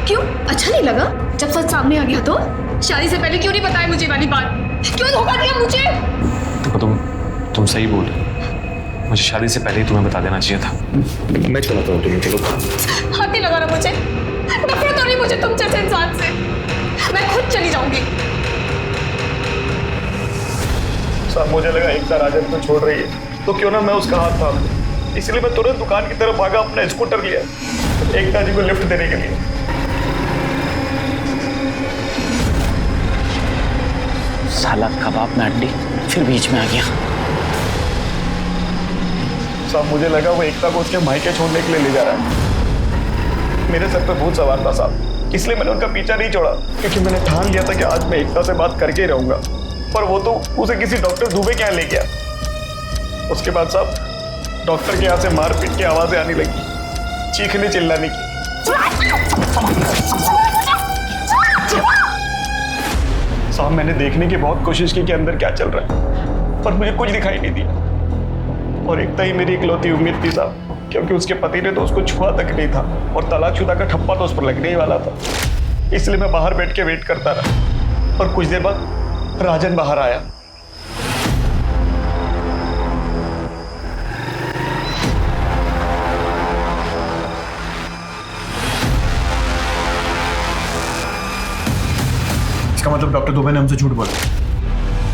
क्यों, अच्छा नहीं लगा जब सच सामने आ गया तो? शादी से पहले क्यों नहीं बताया मुझे वाली बात? क्यों धोखा दिया मुझे? तुम सही बोल रहे। मुझे शादी से पहले ही तुम्हें बता देना चाहिए था। मैं चलाता हूँ, तुम्हें चलो। हाथ नहीं लगा रहा मुझे, नफरत हो रही मुझे तुम जैसे इंसान से। मैं खुद चली जाऊंगी। साहब मुझे लगा एकता राजन को छोड़ रही है तो क्यों ना मैं उसका हाथ थाम लूं, इसलिए मैं तुरंत दुकान की तरफ भागा, अपना स्कूटर लिया एकता जी को लिफ्ट देने के लिए। साला कबाब में हड्डी फिर बीच में आ गया। साहब मुझे लगा वो एकता को उसके मायके छोड़ने के लिए ले जा रहा है। मेरे सर पे भूत सवार था साहब, इसलिए मैंने उनका पीछा नहीं छोड़ा, क्योंकि मैंने ठान लिया था कि आज मैं एकता से बात करके ही रहूंगा। पर वो तो उसे किसी डॉक्टर दुबे के यहाँ ले गया। उसके बाद साहब डॉक्टर के यहाँ से मारपीट की आवाजें आने लगी, चीखने चिल्लाने की। साहब मैंने देखने की बहुत कोशिश की कि अंदर क्या चल रहा है, पर मुझे कुछ दिखाई नहीं दिया। और एकता ही मेरी इकलौती उम्मीद थी साहब, क्योंकि उसके पति ने तो उसको छुआ तक नहीं था और तलाकशुदा का ठप्पा तो उस पर लगने ही वाला था। इसलिए मैं बाहर बैठ के वेट करता रहा और कुछ देर बाद राजन बाहर आया। इसका मतलब डॉक्टर दुबे ने हमसे झूठ बोला।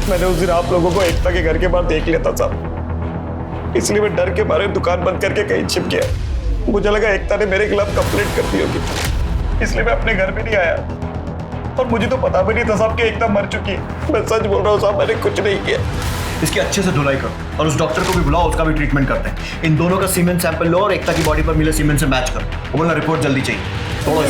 मैंने उस दिन आप लोगों को एकता के घर के बाहर देख लिया था साहब, इसलिए मैं डर के मारे दुकान बंद करके कहीं छिप गया। मुझे लगा एकता ने मेरे खिलाफ कंप्लेंट कर दी होगी, इसलिए मैं अपने घर पे नहीं आया। और मुझे तो पता भी नहीं था साहब कि एकता मर चुकी है। मैं सच बोल रहा हूँ साहब, मैंने कुछ नहीं किया। इसकी अच्छे से धुलाई करो और उस डॉक्टर को भी बुलाओ, उसका भी ट्रीटमेंट करते हैं। इन दोनों का सीमेन सैंपल लो और एकता की बॉडी पर मिले सीमेन से मैच करो। बोला रिपोर्ट जल्दी चाहिए। थोड़ा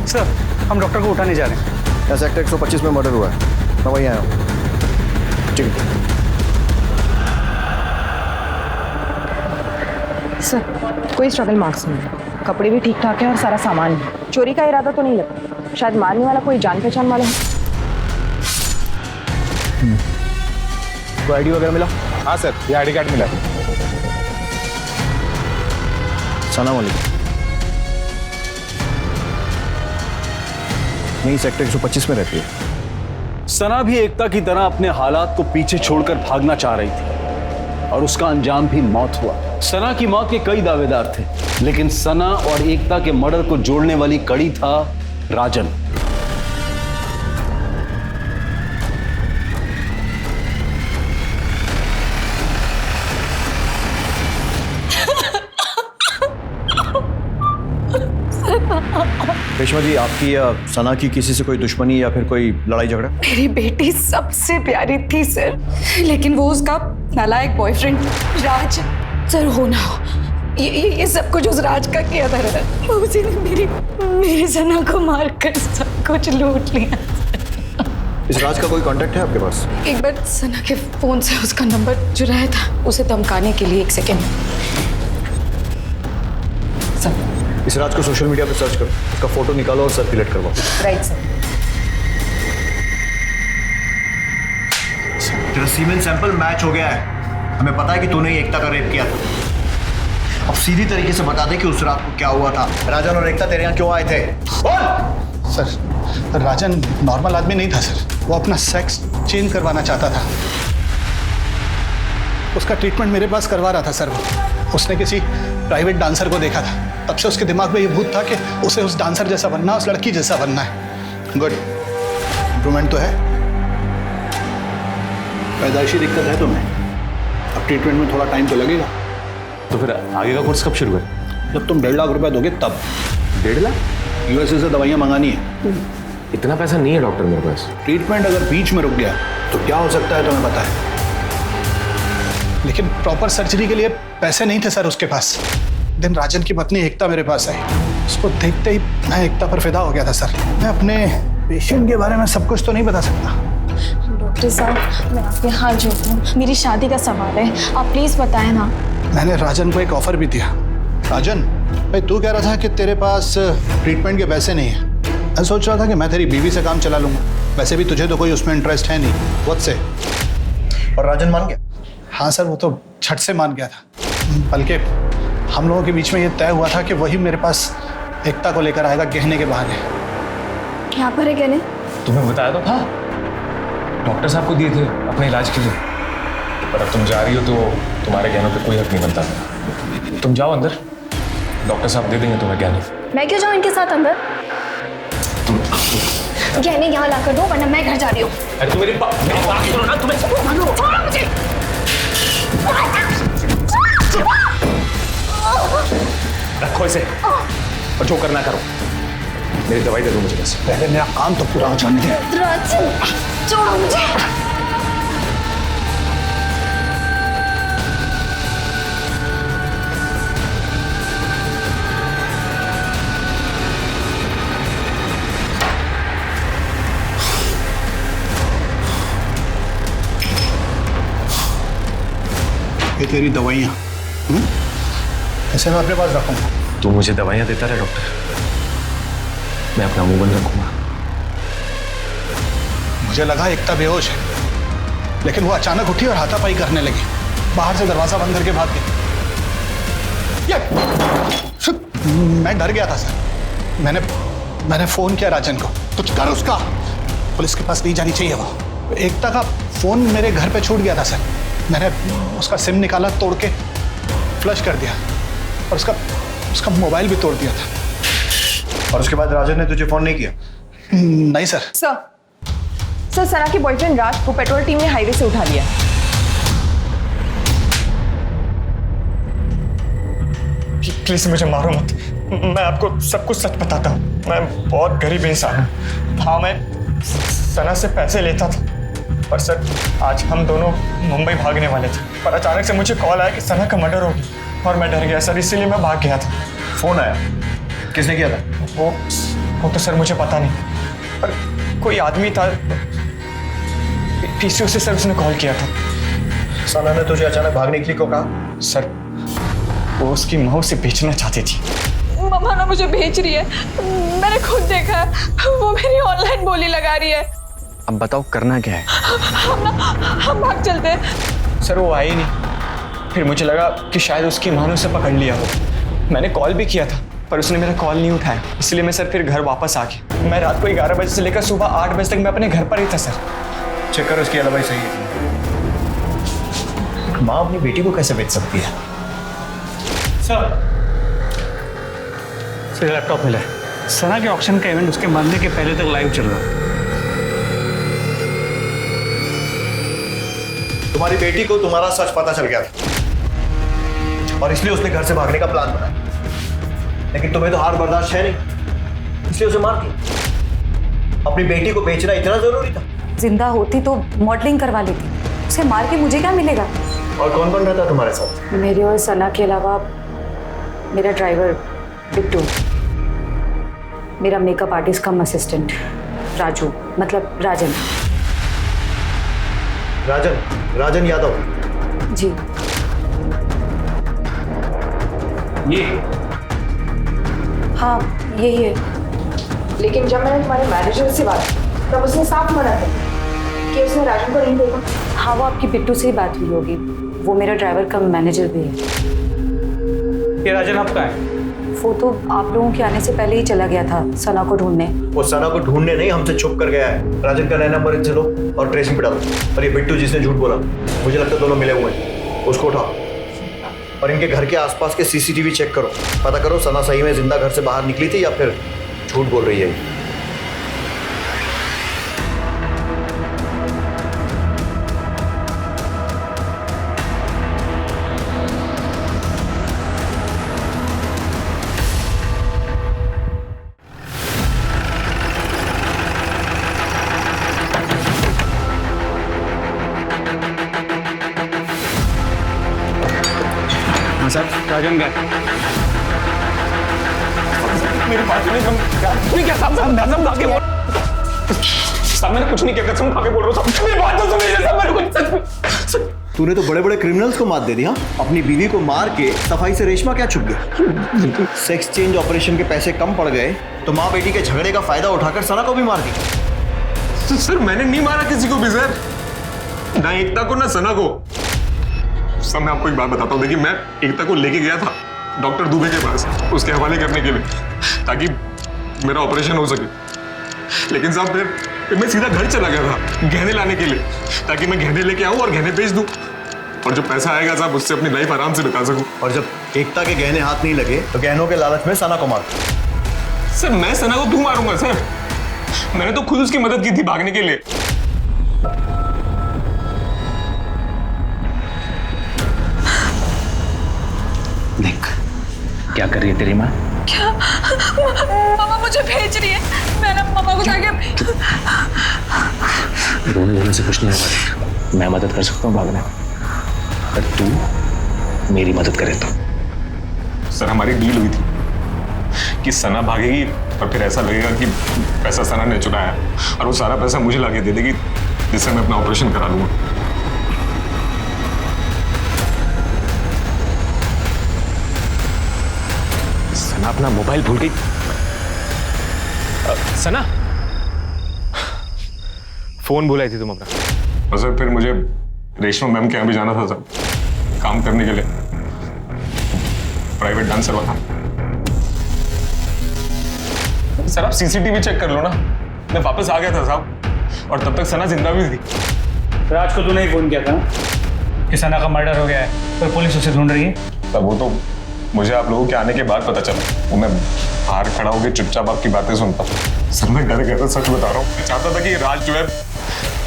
सर, हम डॉक्टर को उठाने जा रहे हैं। यहाँ सेक्टर 125 में मर्डर हुआ है, मैं वहीं आया हूँ। ठीक है सर, कोई स्ट्रगल मार्क्स नहीं है, कपड़े भी ठीक ठाक है और सारा सामान भी। चोरी का इरादा तो नहीं लगता, शायद मारने वाला कोई जान पहचान वाला है। कोई आईडी वगैरह मिला? हाँ सर, ये आईडी कार्ड मिला। सलाम वालेकुम। नहीं, सेक्टर 125 में रहती है। सना भी एकता की तरह अपने हालात को पीछे छोड़कर भागना चाह रही थी और उसका अंजाम भी मौत हुआ। सना की मौत के कई दावेदार थे, लेकिन सना और एकता के मर्डर को जोड़ने वाली कड़ी था राजन। रेशमा जी, आपकी या सना की किसी से कोई दुश्मनी या फिर कोई लड़ाई झगड़ा? मेरी बेटी सबसे प्यारी थी सर, लेकिन वो उसका नालायक बॉयफ्रेंड राज। सर, हो ना हो ये सब कुछ उस राज का किया था। उसी ने मेरी सना को मारकर सब कुछ लूट लिया। इस राज का कोई कांटेक्ट है आपके पास? एक बार सना के फोन से उसका नंबर चुराया था, उसे धमकाने के लिए। 1 सेकेंड। इस राज को सोशल मीडिया पे सर्च करो, उसका फोटो निकालो और सर्कुलेट करवाओ। Right sir. तेरा सीमेन सैंपल मैच हो गया है। हमें पता है कि तूने ही एकता का रेप किया था। अब सीधी तरीके से बता दे कि उस रात को क्या हुआ था। राजन और एकता तेरे यहाँ क्यों आए थे? बोल। सर, राजन नॉर्मल आदमी नहीं था सर, वो अपना सेक्स चेंज करवाना चाहता था। उसका ट्रीटमेंट मेरे पास करवा रहा था सर। उसने किसी प्राइवेट डांसर को देखा था, तब से उसके दिमाग में ये भूत था कि उसे उस डांसर जैसा बनना, उस लड़की जैसा बनना है। गुड, इम्प्रूवमेंट तो है। पैदाइशी दिक्कत है तुम्हें, अब ट्रीटमेंट में थोड़ा टाइम तो लगेगा। तो फिर आगे का कोर्स कब शुरू करें? जब तुम 1.5 लाख रुपए दोगे तब। 1.5 लाख? यूएसए से दवाइयाँ मंगानी है। इतना पैसा नहीं है डॉक्टर मेरे पास। ट्रीटमेंट अगर बीच में रुक गया तो क्या हो सकता है तुम्हें पता है? लेकिन प्रॉपर सर्जरी के लिए पैसे नहीं थे सर उसके पास। दिन राजन की पत्नी एकता मेरे पास आई, उसको देखते ही मैं एकता पर फिदा हो गया था सर। मैं अपने पेशेंट के बारे में सब कुछ तो नहीं बता सकता। डॉक्टर साहब, मैं आपके हाथ जोड़ती हूँ, मेरी शादी का सवाल है, आप प्लीज बताएं ना। मैंने राजन को एक ऑफर भी दिया। राजन भाई, तू कह रहा था कि तेरे पास ट्रीटमेंट के पैसे नहीं है। मैं सोच रहा था कि मैं तेरी बीवी से काम चला लूंगा, वैसे भी तुझे तो कोई उसमें इंटरेस्ट है नहीं। वक्त से। और राजन मान गया? हाँ सर, वो तो झट से मान गया था। बल्कि हम लोगों के बीच में ये तय हुआ था कि वही मेरे पास एकता को लेकर आएगा गहने के बहाने। क्या पर है गहने? तुम्हें बताया तो था, डॉक्टर साहब को दिए थे अपने इलाज के लिए। पर अब तुम जा रही हो तो तुम्हारे गहनों पे कोई हक नहीं बनता। तुम जाओ अंदर, डॉक्टर साहब दे देंगे तुम्हें गहने। मैं क्यों जाऊँ इनके साथ अंदर? गहने यहाँ ला कर दो, वरना मैं घर जा रही हूँ। अरे तुम मेरी बात सुनो ना, तुम्हें रखो इसे और जो करना करो। मेरी दवाई दे दो मुझे बस। पहले मेरा काम तो पूरा हो जाने दे। राजू छोड़ो मुझे। ये तेरी दवाइयाँ, ऐसे मैं अपने पास रखूंगा। तू मुझे दवाइयाँ देता रहे डॉक्टर, मैं अपना मुंह बंद रखूंगा। मुझे लगा एकता बेहोश है, लेकिन वो अचानक उठी और हाथापाई करने लगी। बाहर से दरवाजा बंद करके भाग गई। मैं डर गया था सर। मैंने फोन किया राजन को, कुछ कर उसका, पुलिस के पास नहीं जानी चाहिए वो। एकता का फोन मेरे घर पे छूट गया था सर। मैंने उसका सिम निकाला, तोड़ के फ्लश कर दिया और उसका मोबाइल भी तोड़ दिया था। और उसके बाद राजन ने तुझे फोन नहीं किया? नहीं सर। सर सना के बॉयफ्रेंड राज को पेट्रोल टीम ने हाईवे से उठा लिया। प्लीज मुझे मारो मत, मैं आपको सब कुछ सच बताता हूँ। मैं बहुत गरीब इंसान हूँ। हाँ, मैं सना से पैसे लेता था, पर सर आज हम दोनों मुंबई भागने वाले थे, पर अचानक से मुझे कॉल आया कि सना का मर्डर हो गया और मैं डर गया सर, इसीलिए मैं भाग गया था। फोन आया? किसने किया था? वो तो सर मुझे पता नहीं, पर कोई आदमी था पीसीओ से, सर उसने कॉल किया था। सना ने तुझे अचानक भागने के लिए क्यों कहा? सर वो उसकी माँ उसे बेचना चाहती थी। मम्मा ना मुझे भेज रही है, मैंने खुद देखा, वो मेरी ऑनलाइन बोली लगा रही है। अब बताओ करना क्या है? हम भाग चलते हैं। सर वो आई नहीं, फिर मुझे लगा कि शायद उसकी माँ ने उसे पकड़ लिया हो। मैंने कॉल भी किया था पर उसने मेरा कॉल नहीं उठाया, इसलिए मैं सर फिर घर वापस आ गया। मैं रात को 11 बजे से लेकर सुबह 8 बजे तक मैं अपने घर पर ही था सर। चेक करो उसकी एलिबाई सही है। माँ अपनी बेटी को कैसे बेच सकती है? सर लैपटॉप मिला है। सना के ऑक्शन का इवेंट उसके मरने के पहले तक लाइव चल रहा है। तुम्हारी बेटी को तुम्हारा सच पता चल गया था और इसलिए उसने घर से भागने का प्लान बनाया, लेकिन तुम्हें तो हार बर्दाश्त है नहीं, इसलिए उसे मार दिया। अपनी बेटी को बेचना इतना जरूरी था? जिंदा होती तो मॉडलिंग करवा लेती, उसे मार के मुझे क्या मिलेगा? और कौन कौन रहता तुम्हारे साथ? मेरे और सना के अलावा मेरा ड्राइवर बिट्टू, मेरा मेकअप आर्टिस्ट कम असिस्टेंट राजू, मतलब राजन। राजन यादव? जी। ये? हाँ यही है। लेकिन जब मैंने तुम्हारे मैनेजर से बात की तब उसने साफ मना कर कि उसने राजन को नहीं देखा। हाँ वो आपकी बिट्टू से ही बात हुई होगी, वो मेरा ड्राइवर कम मैनेजर भी है। ये राजन आपका है? वो तो आप लोगों के आने से पहले ही चला गया था सना को ढूंढने। वो सना को ढूंढने नहीं, हमसे छुप कर गया है। राजन का नया नंबर इनसे लो और ट्रेसिंग पे डालो। और ये बिट्टू जिसने झूठ बोला, मुझे लगता है दोनों मिले हुए हैं, उसको उठाओ और इनके घर के आसपास के सीसीटीवी चेक करो। पता करो सना सही में जिंदा घर से बाहर निकली थी या फिर झूठ बोल रही है। राजन गए। मेरी बात नहीं, क्या कसम खा के बोल। साहब मैंने कुछ नहीं किया, कसम खा के बोल रहा हूँ। मेरी बात तो सुनिए साहब, मेरे को तूने तो बड़े बड़े क्रिमिनल्स को मात दे दी। हाँ, अपनी बीवी को मार के सफाई से रेशमा क्या छुप गया? सेक्स चेंज ऑपरेशन के पैसे कम पड़ गए तो माँ बेटी के झगड़े का फायदा उठाकर सना को भी मार दी। सर मैंने नहीं मारा किसी को भी सर, ना एकता को ना सना को। सर मैं आपको एक बात बताता हूँ, देखिए मैं एकता को लेके गया था डॉक्टर दुबे के पास उसके हवाले करने के लिए, ताकि मेरा ऑपरेशन हो सके। लेकिन साहब फिर मैं सीधा घर चला गया था गहने लाने के लिए, ताकि मैं गहने लेके आऊँ और गहने बेच दूँ, और जो पैसा आएगा साहब उससे अपनी लाइफ आराम से बिता सकूँ। और जब एकता के गहने हाथ नहीं लगे तो गहनों के लालच में सना को मार। सर मैं सना को क्यों मारूंगा सर, मैंने तो खुद उसकी मदद की थी भागने के लिए। देख क्या कर रही है तेरी माँ। क्या मामा मुझे भेज रही है, मैं ना मामा को जाके रोने धोने से कुछ नहीं होगा। मैं मदद कर सकता हूँ भागने में, पर तू मेरी मदद करे तो। सर हमारी डील हुई थी कि सना भागेगी और फिर ऐसा लगेगा कि पैसा सना ने चुराया और वो सारा पैसा मुझे लाके दे देगी, जिससे मैं अपना ऑपरेशन करा लूंगा। सना अपना मोबाइल भूल गई। सना फोन बुलाई थी तुम अपना। और सर फिर मुझे रेशमा मैम के यहाँ भी जाना था सर, काम करने के लिए, प्राइवेट डांसर वाला। सर आप सीसीटीवी चेक कर लो ना, मैं वापस आ गया था साहब और तब तक सना जिंदा भी थी। राज को तूने ही फोन किया था कि सना का मर्डर हो गया है और पुलिस उसे ढूंढ रही है। तब वो तो मुझे आप लोगों के आने के बाद पता चला, वो मैं बाहर खड़ा होकर चुपचाप आपकी बातें सुनता। सर मैं डर गया था, सच बता रहा हूँ। मैं चाहता था कि राज जो है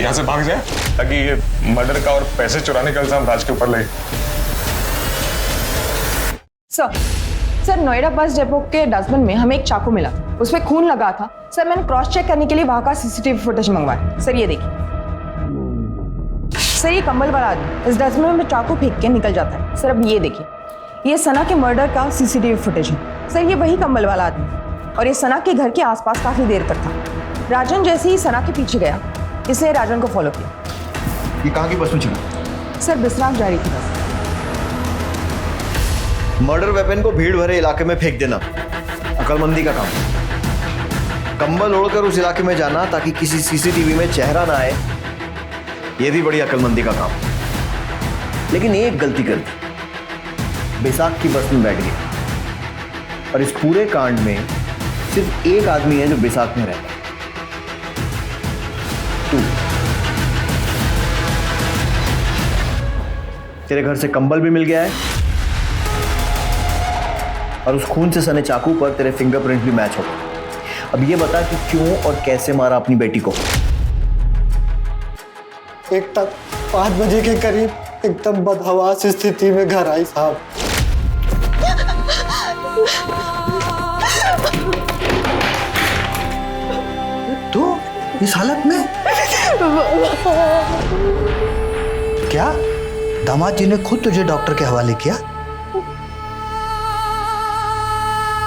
यहाँ से भाग जाए ताकि ये मर्डर का और पैसे चुराने का इल्जाम राज के ऊपर लगे। सर नोएडा बस डेपो के डस्टबिन में हमें एक चाकू मिला, उसमें खून लगा था। सर मैंने क्रॉस चेक करने के लिए वहां का सीसीटीवी फुटेज मंगवाया। सर ये देखिए, सर ये कंबल वाला आदमी इस डस्टबिन में चाकू फेंक के निकल जाता है। सर अब ये देखिए, ये सना के मर्डर का सीसीटीवी फुटेज है। सर ये वही कंबल वाला आदमी और ये सना के घर के आसपास काफी देर तक था। राजन जैसे ही सना के पीछे गया, इसने राजन को फॉलो किया। ये कहाँ की बस में चला? सर बिस्राम जा रही थी बस। मर्डर वेपन को भीड़ भरे इलाके में फेंक देना अकलमंदी का काम। कंबल ओढ़कर उस इलाके में जाना ताकि किसी सीसीटीवी में चेहरा ना आए, यह भी बड़ी अकलमंदी का काम। लेकिन एक गलती कर दी, बैसाख की बस में बैठ गया और इस पूरे कांड में सिर्फ एक आदमी है जो बैसाख में रहता है, तू। तेरे घर से कंबल भी मिल गया है और उस खून से सने चाकू पर तेरे फिंगरप्रिंट भी मैच हो गए। अब ये बता कि क्यों और कैसे मारा अपनी बेटी को। एक तक 5 बजे के करीब एकदम बदहवास स्थिति में घर आई साहब। तो इस हालत में क्या दामाद जी ने खुद तुझे डॉक्टर के हवाले किया?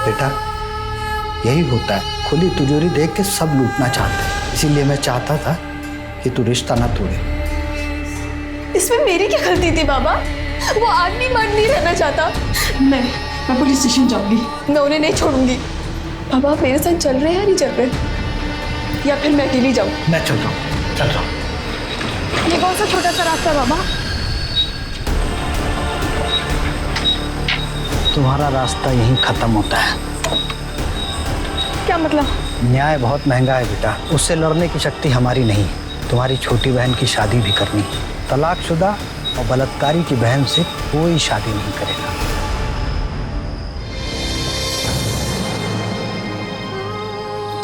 बेटा यही होता है, खुली तिजोरी देख के सब लूटना चाहते हैं, इसीलिए मैं चाहता था कि तू रिश्ता ना तोड़े। इसमें मेरी क्या गलती थी बाबा? वो आदमी मर्द नहीं रहना चाहता। मैं पुलिस स्टेशन जाऊंगी, मैं उन्हें नहीं छोड़ूंगी। बाबा मेरे साथ चल रहे हैं या नहीं चल रहे, या फिर मैं अकेली जाऊं? मैं चल रहा हूँ। ये कौन सा छोटा सा रास्ता है बाबा? तुम्हारा रास्ता यहीं खत्म होता है। क्या मतलब? न्याय बहुत महंगा है बेटा, उससे लड़ने की शक्ति हमारी नहीं। तुम्हारी छोटी बहन की शादी भी करनी, तलाकशुदा और बलात्कारी की बहन से कोई शादी नहीं करेगा।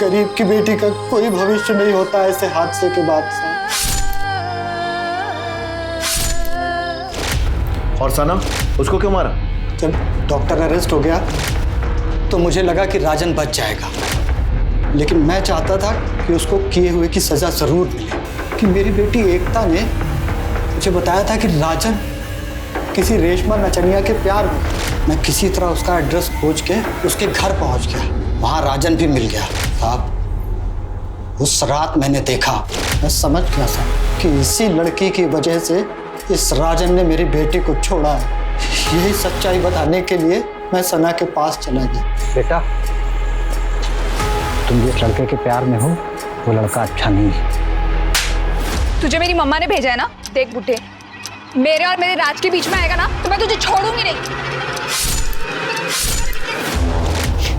गरीब की बेटी का कोई भविष्य नहीं होता ऐसे हादसे के बाद से। और सना, उसको क्यों मारा? जब डॉक्टर अरेस्ट हो गया तो मुझे लगा कि राजन बच जाएगा, लेकिन मैं चाहता था कि उसको किए हुए की सजा जरूर मिले। कि मेरी बेटी एकता ने मुझे बताया था कि राजन किसी रेशमा नचनिया के प्यार में। मैं किसी तरह उसका एड्रेस खोज के उसके घर पहुंच गया, वहां राजन भी मिल गया। साहब उस रात मैंने देखा, मैं समझ गया था कि इसी लड़की की वजह से इस राजन ने मेरी बेटी को छोड़ा है। यही सच्चाई बताने के लिए मैं सना के पास चला गया। बेटा तुम जिस लड़के के प्यार में हो वो लड़का अच्छा नहीं है। तुझे मेरी मम्मा ने भेजा है ना, देख बुड्ढे, मेरे और मेरे राज के बीच में आएगा ना तो मैं तुझे छोड़ूंगी नहीं।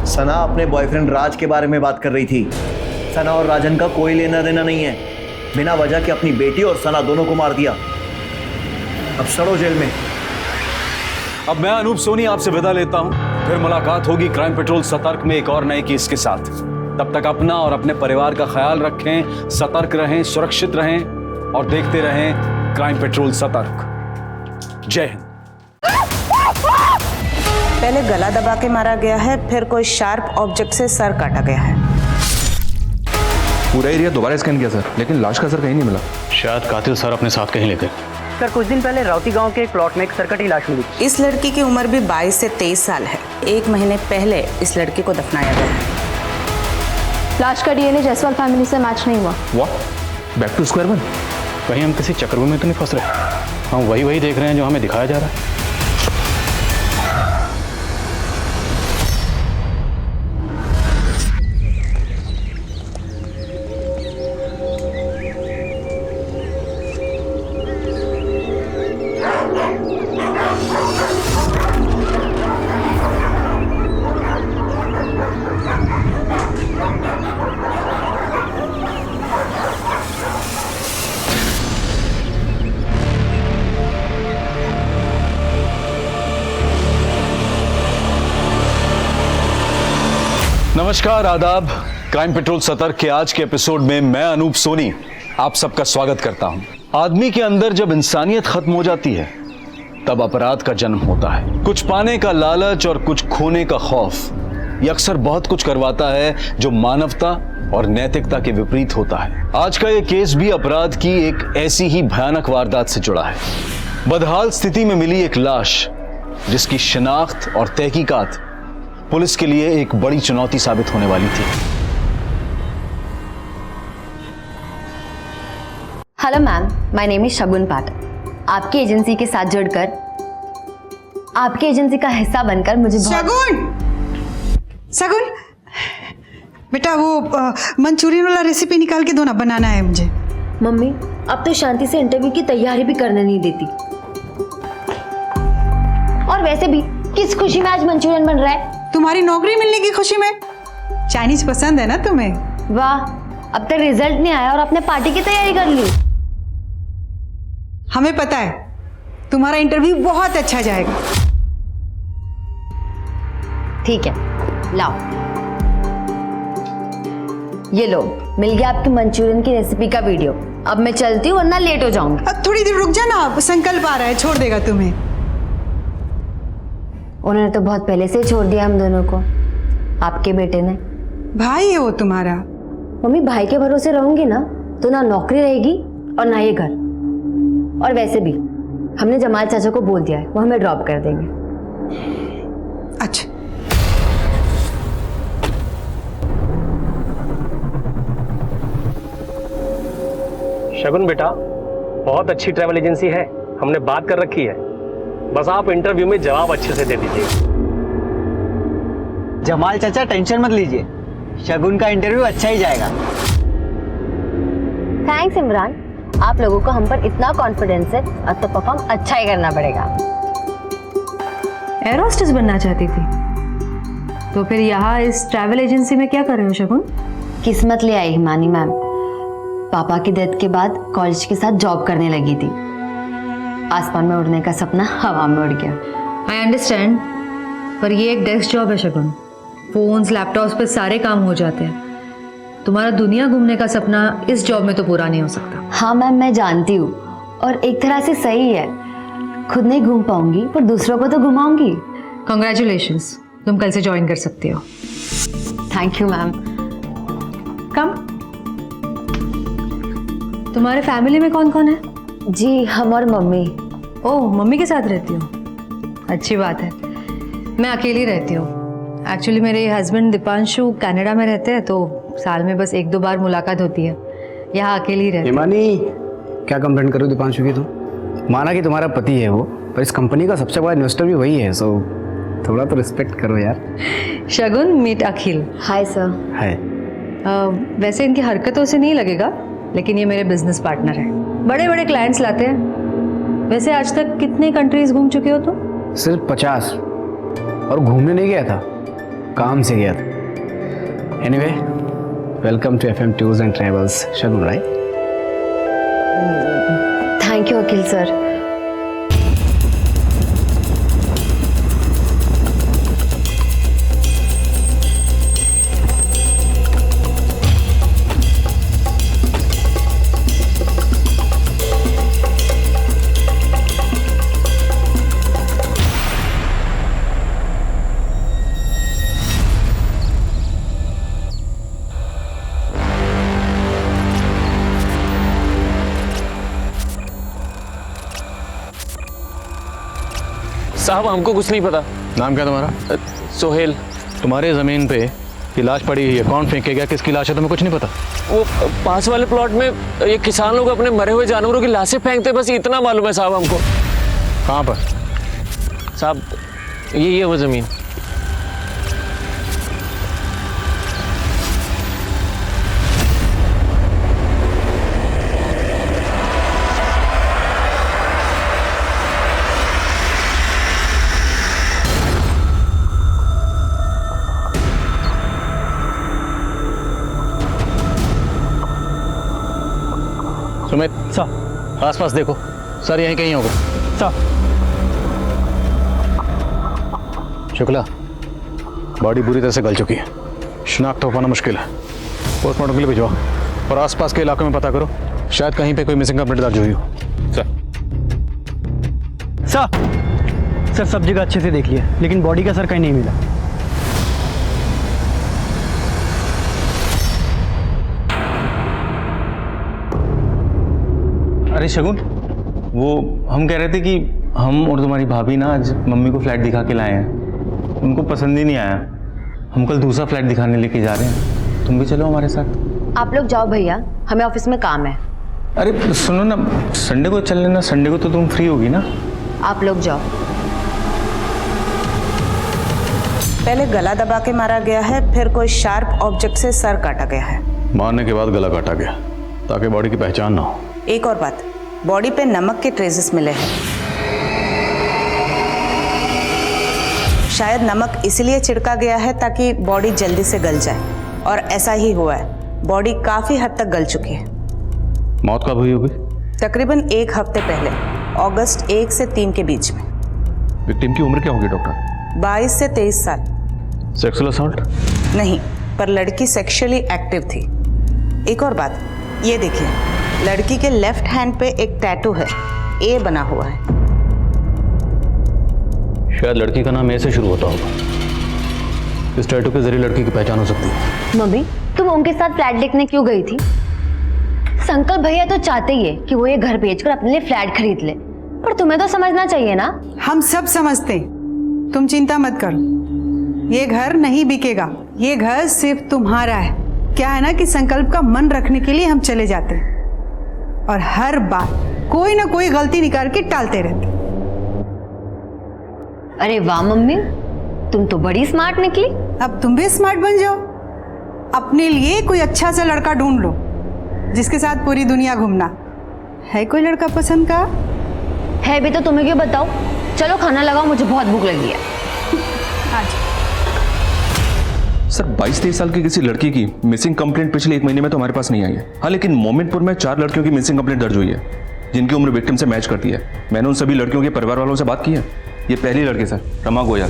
सना अपने बॉयफ्रेंड राज के बारे में बात कर रही थी। सना और राजन का कोई लेना देना नहीं है। बिना वजह के अपनी बेटी और सना दोनों को मार दिया। अब सड़ो जेल में। अब मैं अनूप सोनी आपसे विदा लेता हूं, फिर मुलाकात होगी क्राइम पेट्रोल सतर्क में एक और नए केस के साथ। तब तक अपना और अपने परिवार का ख्याल रखें, सतर्क रहें, सुरक्षित रहें और देखते रहें क्राइम पेट्रोल सतर्क। जय हिंद। पहले गला दबा के मारा गया है, फिर कोई शार्प ऑब्जेक्ट से सर काटा गया है। पूरा एरिया दोबारा स्कैन किया सर, लेकिन लाश का सर कहीं नहीं मिला। शायद कातिल सर अपने साथ कहीं लेकर। सर कुछ दिन पहले राउती गांव के एक प्लॉट में एक सरकटी लाश मिली। इस लड़की की उम्र भी 22 से 23 साल है। 1 महीने पहले इस लड़की को दफनाया गया है। लाश का डीएनए जायसवाल फैमिली से मैच नहीं हुआ। What? Back to square one? कहीं हम किसी चक्रव्यूह में तो नहीं फंस रहे? हम वही देख रहे हैं जो हमें दिखाया जा रहा है। नमस्कार, आदाब। क्राइम पेट्रोल सतर्क के आज के एपिसोड में मैं अनूप सोनी आप सबका स्वागत करता हूं। आदमी के अंदर जब इंसानियत खत्म हो जाती है तब अपराध का जन्म होता है। कुछ पाने का लालच और कुछ खोने का खौफ ये अक्सर बहुत कुछ करवाता है जो मानवता और नैतिकता के विपरीत होता है। आज का ये केस भी अपराध की एक ऐसी ही भयानक वारदात से जुड़ा है। बदहाल स्थिति में मिली एक लाश जिसकी शिनाख्त और तहकीकात पुलिस के लिए एक बड़ी चुनौती साबित होने वाली थी। Hello ma'am, my name is Shagun Pathak. आपकी एजेंसी के साथ जुड़कर, आपकी एजेंसी का हिस्सा बनकर मुझे शगुन बेटा वो मंचूरियन वाला रेसिपी निकाल के दो ना, बनाना है मुझे। मम्मी अब तो शांति से इंटरव्यू की तैयारी भी करने नहीं देती। और वैसे भी किस खुशी में आज मंचूरियन बन रहा है? तुम्हारी नौकरी मिलने की खुशी में। चाइनीज पसंद है ना तुम्हें? वाह, अब तक रिजल्ट नहीं आया और आपने पार्टी की तैयारी कर ली। हमें पता है तुम्हारा इंटरव्यू बहुत अच्छा जाएगा। ठीक है, लाओ ये लो, मिल गया आपकी मंचूरियन की रेसिपी का वीडियो। अब मैं चलती हूँ वरना लेट हो जाऊंगी। अब थोड़ी देर रुक जाना, संकल्प आ रहा है, छोड़ देगा तुम्हें। उन्होंने तो बहुत पहले से छोड़ दिया हम दोनों को, आपके बेटे ने। भाई है वो तुम्हारा। मम्मी भाई के भरोसे रहूंगी ना तो ना नौकरी रहेगी और ना ये घर। और वैसे भी हमने जमाल चाचा को बोल दिया है, वो हमें ड्रॉप कर देंगे। अच्छा शगुन बेटा, बहुत अच्छी ट्रैवल एजेंसी है, हमने बात कर रखी है। बस आप इंटरव्यू में जवाब अच्छे से दे दीजिए। जमाल चाचा टेंशन मत लीजिए, शगुन का इंटरव्यू अच्छा ही जाएगा। थैंक्स इमरान, आप लोगों को हम पर इतना कॉन्फिडेंस है, अब तो परफॉर्म अच्छा ही करना पड़ेगा। एयर होस्टेस बनना चाहती थी तो फिर यहाँ इस ट्रैवल एजेंसी में क्या कर रहे हो शगुन? किस्मत ले आई हिमानी मैम। पापा की डेथ के बाद कॉलेज के साथ जॉब करने लगी थी। आसमान में उड़ने का सपना हवा में उड़ गया। आई अंडरस्टैंड, पर ये एक डेस्क जॉब है शगुन। फोन्स लैपटॉप्स पे सारे काम हो जाते हैं। तुम्हारा दुनिया घूमने का सपना इस जॉब में तो पूरा नहीं हो सकता। हाँ मैम, मैं जानती हूँ और एक तरह से सही है। खुद नहीं घूम पाऊंगी पर दूसरों को तो घुमाऊंगी। कॉन्ग्रेचुलेशंस, तुम कल से ज्वाइन कर सकती हो। Thank you ma'am. कम, तुम्हारे फैमिली में कौन कौन है? जी हम और मम्मी। ओह, मम्मी के साथ रहती हो, अच्छी बात है। मैं अकेली रहती हूँ। एक्चुअली मेरे हस्बैंड दीपांशु कनाडा में रहते हैं तो साल में बस 1-2 बार मुलाकात होती है। यहाँ अकेली रहती हूँ। हिमानी, क्या कंप्लेंट करूँ दीपांशु की? तो माना कि तुम्हारा पति है वो, पर इस कंपनी का सबसे बड़ा इन्वेस्टर भी वही है, सो थोड़ा तो रिस्पेक्ट करो यार। Shagun, meet Akhil. Hi sir. Hi. वैसे इनकी हरकतों से नहीं लगेगा, लेकिन ये मेरे बिजनेस पार्टनर हैं। बड़े बड़े क्लाइंट्स लाते हैं। वैसे आज तक कितने कंट्रीज घूम चुके हो तुम? सिर्फ 50, और घूमने नहीं गया था, काम से गया था। Anyway, welcome to FM tours and travels Shagun, right? Thank you Akhil sir. साहब हमको कुछ नहीं पता। नाम क्या तुम्हारा? सोहेल। तुम्हारे ज़मीन पे ये लाश पड़ी हुई है, कौन फेंके गया, किसकी लाश है, तुम्हें कुछ नहीं पता? वो पास वाले प्लॉट में ये किसान लोग अपने मरे हुए जानवरों की लाशें फेंकते, बस इतना मालूम है साहब हमको। कहाँ पर? साहब ये वो ज़मीन। सुमित सर, आसपास देखो। सर यहीं कहीं होगा सर। शुक्ला, बॉडी बुरी तरह से गल चुकी है, शिनाख्त हो पाना मुश्किल है। पोस्टमार्टम के लिए भिजवाओ और आसपास के इलाकों में पता करो, शायद कहीं पे कोई मिसिंग कंप्लेंट दर्ज हुई हो। सर सब जगह अच्छे से देख लिया, लेकिन बॉडी का सर कहीं नहीं मिला। अरे शगुन, वो हम कह रहे थे कि हम और तुम्हारी भाभी ना आज मम्मी को फ्लैट दिखा के लाए हैं, उनको पसंद ही नहीं आया। हम कल दूसरा फ्लैट दिखाने लेके जा रहे हैं, तुम भी चलो हमारे साथ। आप लोग जाओ भैया, हमें ऑफिस में काम है। अरे सुनो ना, संडे को चल लेना, संडे को तो तुम फ्री होगी ना। आप लोग जाओ। पहले गला दबा के मारा गया है, फिर कोई शार्प ऑब्जेक्ट से सर काटा गया है। मारने के बाद गला काटा गया ताकि बॉडी की पहचान ना हो। एक और बात, बॉडी पे नमक के ट्रेसेस मिले हैं। शायद नमक इसलिए छिड़का गया है ताकि बॉडी जल्दी से गल जाए, और ऐसा ही हुआ है। बॉडी काफी हद तक गल चुकी है। मौत कब हुई होगी? तकरीबन 1 हफ्ते पहले, अगस्त 1 से 3 के बीच में। विक्टिम की उम्र क्या होगी डॉक्टर? 22 से 23 साल। Sexual assault? नहीं, पर लड़की सेक्सुअली एक्टिव थी। एक और बात, ये देखिए, लड़की के लेफ्ट हैंड पे एक टैटू है, ए बना हुआ है। शायद लड़की का नाम ए से शुरू होता होगा। इस टैटू के जरिए लड़की की पहचान हो सकती है। मम्मी, तुम उनके साथ फ्लैट देखने क्यों गई थी? संकल्प भैया तो चाहते ही है कि वो ये घर बेचकर अपने लिए फ्लैट खरीद ले, पर तुम्हें तो समझना चाहिए ना। हम सब समझते हैं, तुम चिंता मत करो। ये घर नहीं बिकेगा, ये घर सिर्फ तुम्हारा है। क्या है ना कि संकल्प का मन रखने के लिए हम चले जाते हैं और हर बार कोई ना कोई गलती निकाल के टालते रहते। अरे वाह मम्मी, तुम तो बड़ी स्मार्ट निकली। अब तुम भी स्मार्ट बन जाओ, अपने लिए कोई अच्छा सा लड़का ढूंढ लो जिसके साथ पूरी दुनिया घूमना। है कोई लड़का पसंद का? है भी तो तुम्हें क्यों बताओ। चलो खाना लगाओ, मुझे बहुत भूख लगी है। सर 22-23 साल की किसी लड़की की मिसिंग कंप्लेंट पिछले 1 महीने में तो हमारे पास नहीं आई है। हाँ, लेकिन मोमिनपुर में 4 लड़कियों की मिसिंग कंप्लेंट दर्ज हुई है जिनकी उम्र विक्टिम से मैच करती है। मैंने उन सभी लड़कियों के परिवार वालों से बात की है। ये पहली लड़की sir, Rama Goyal,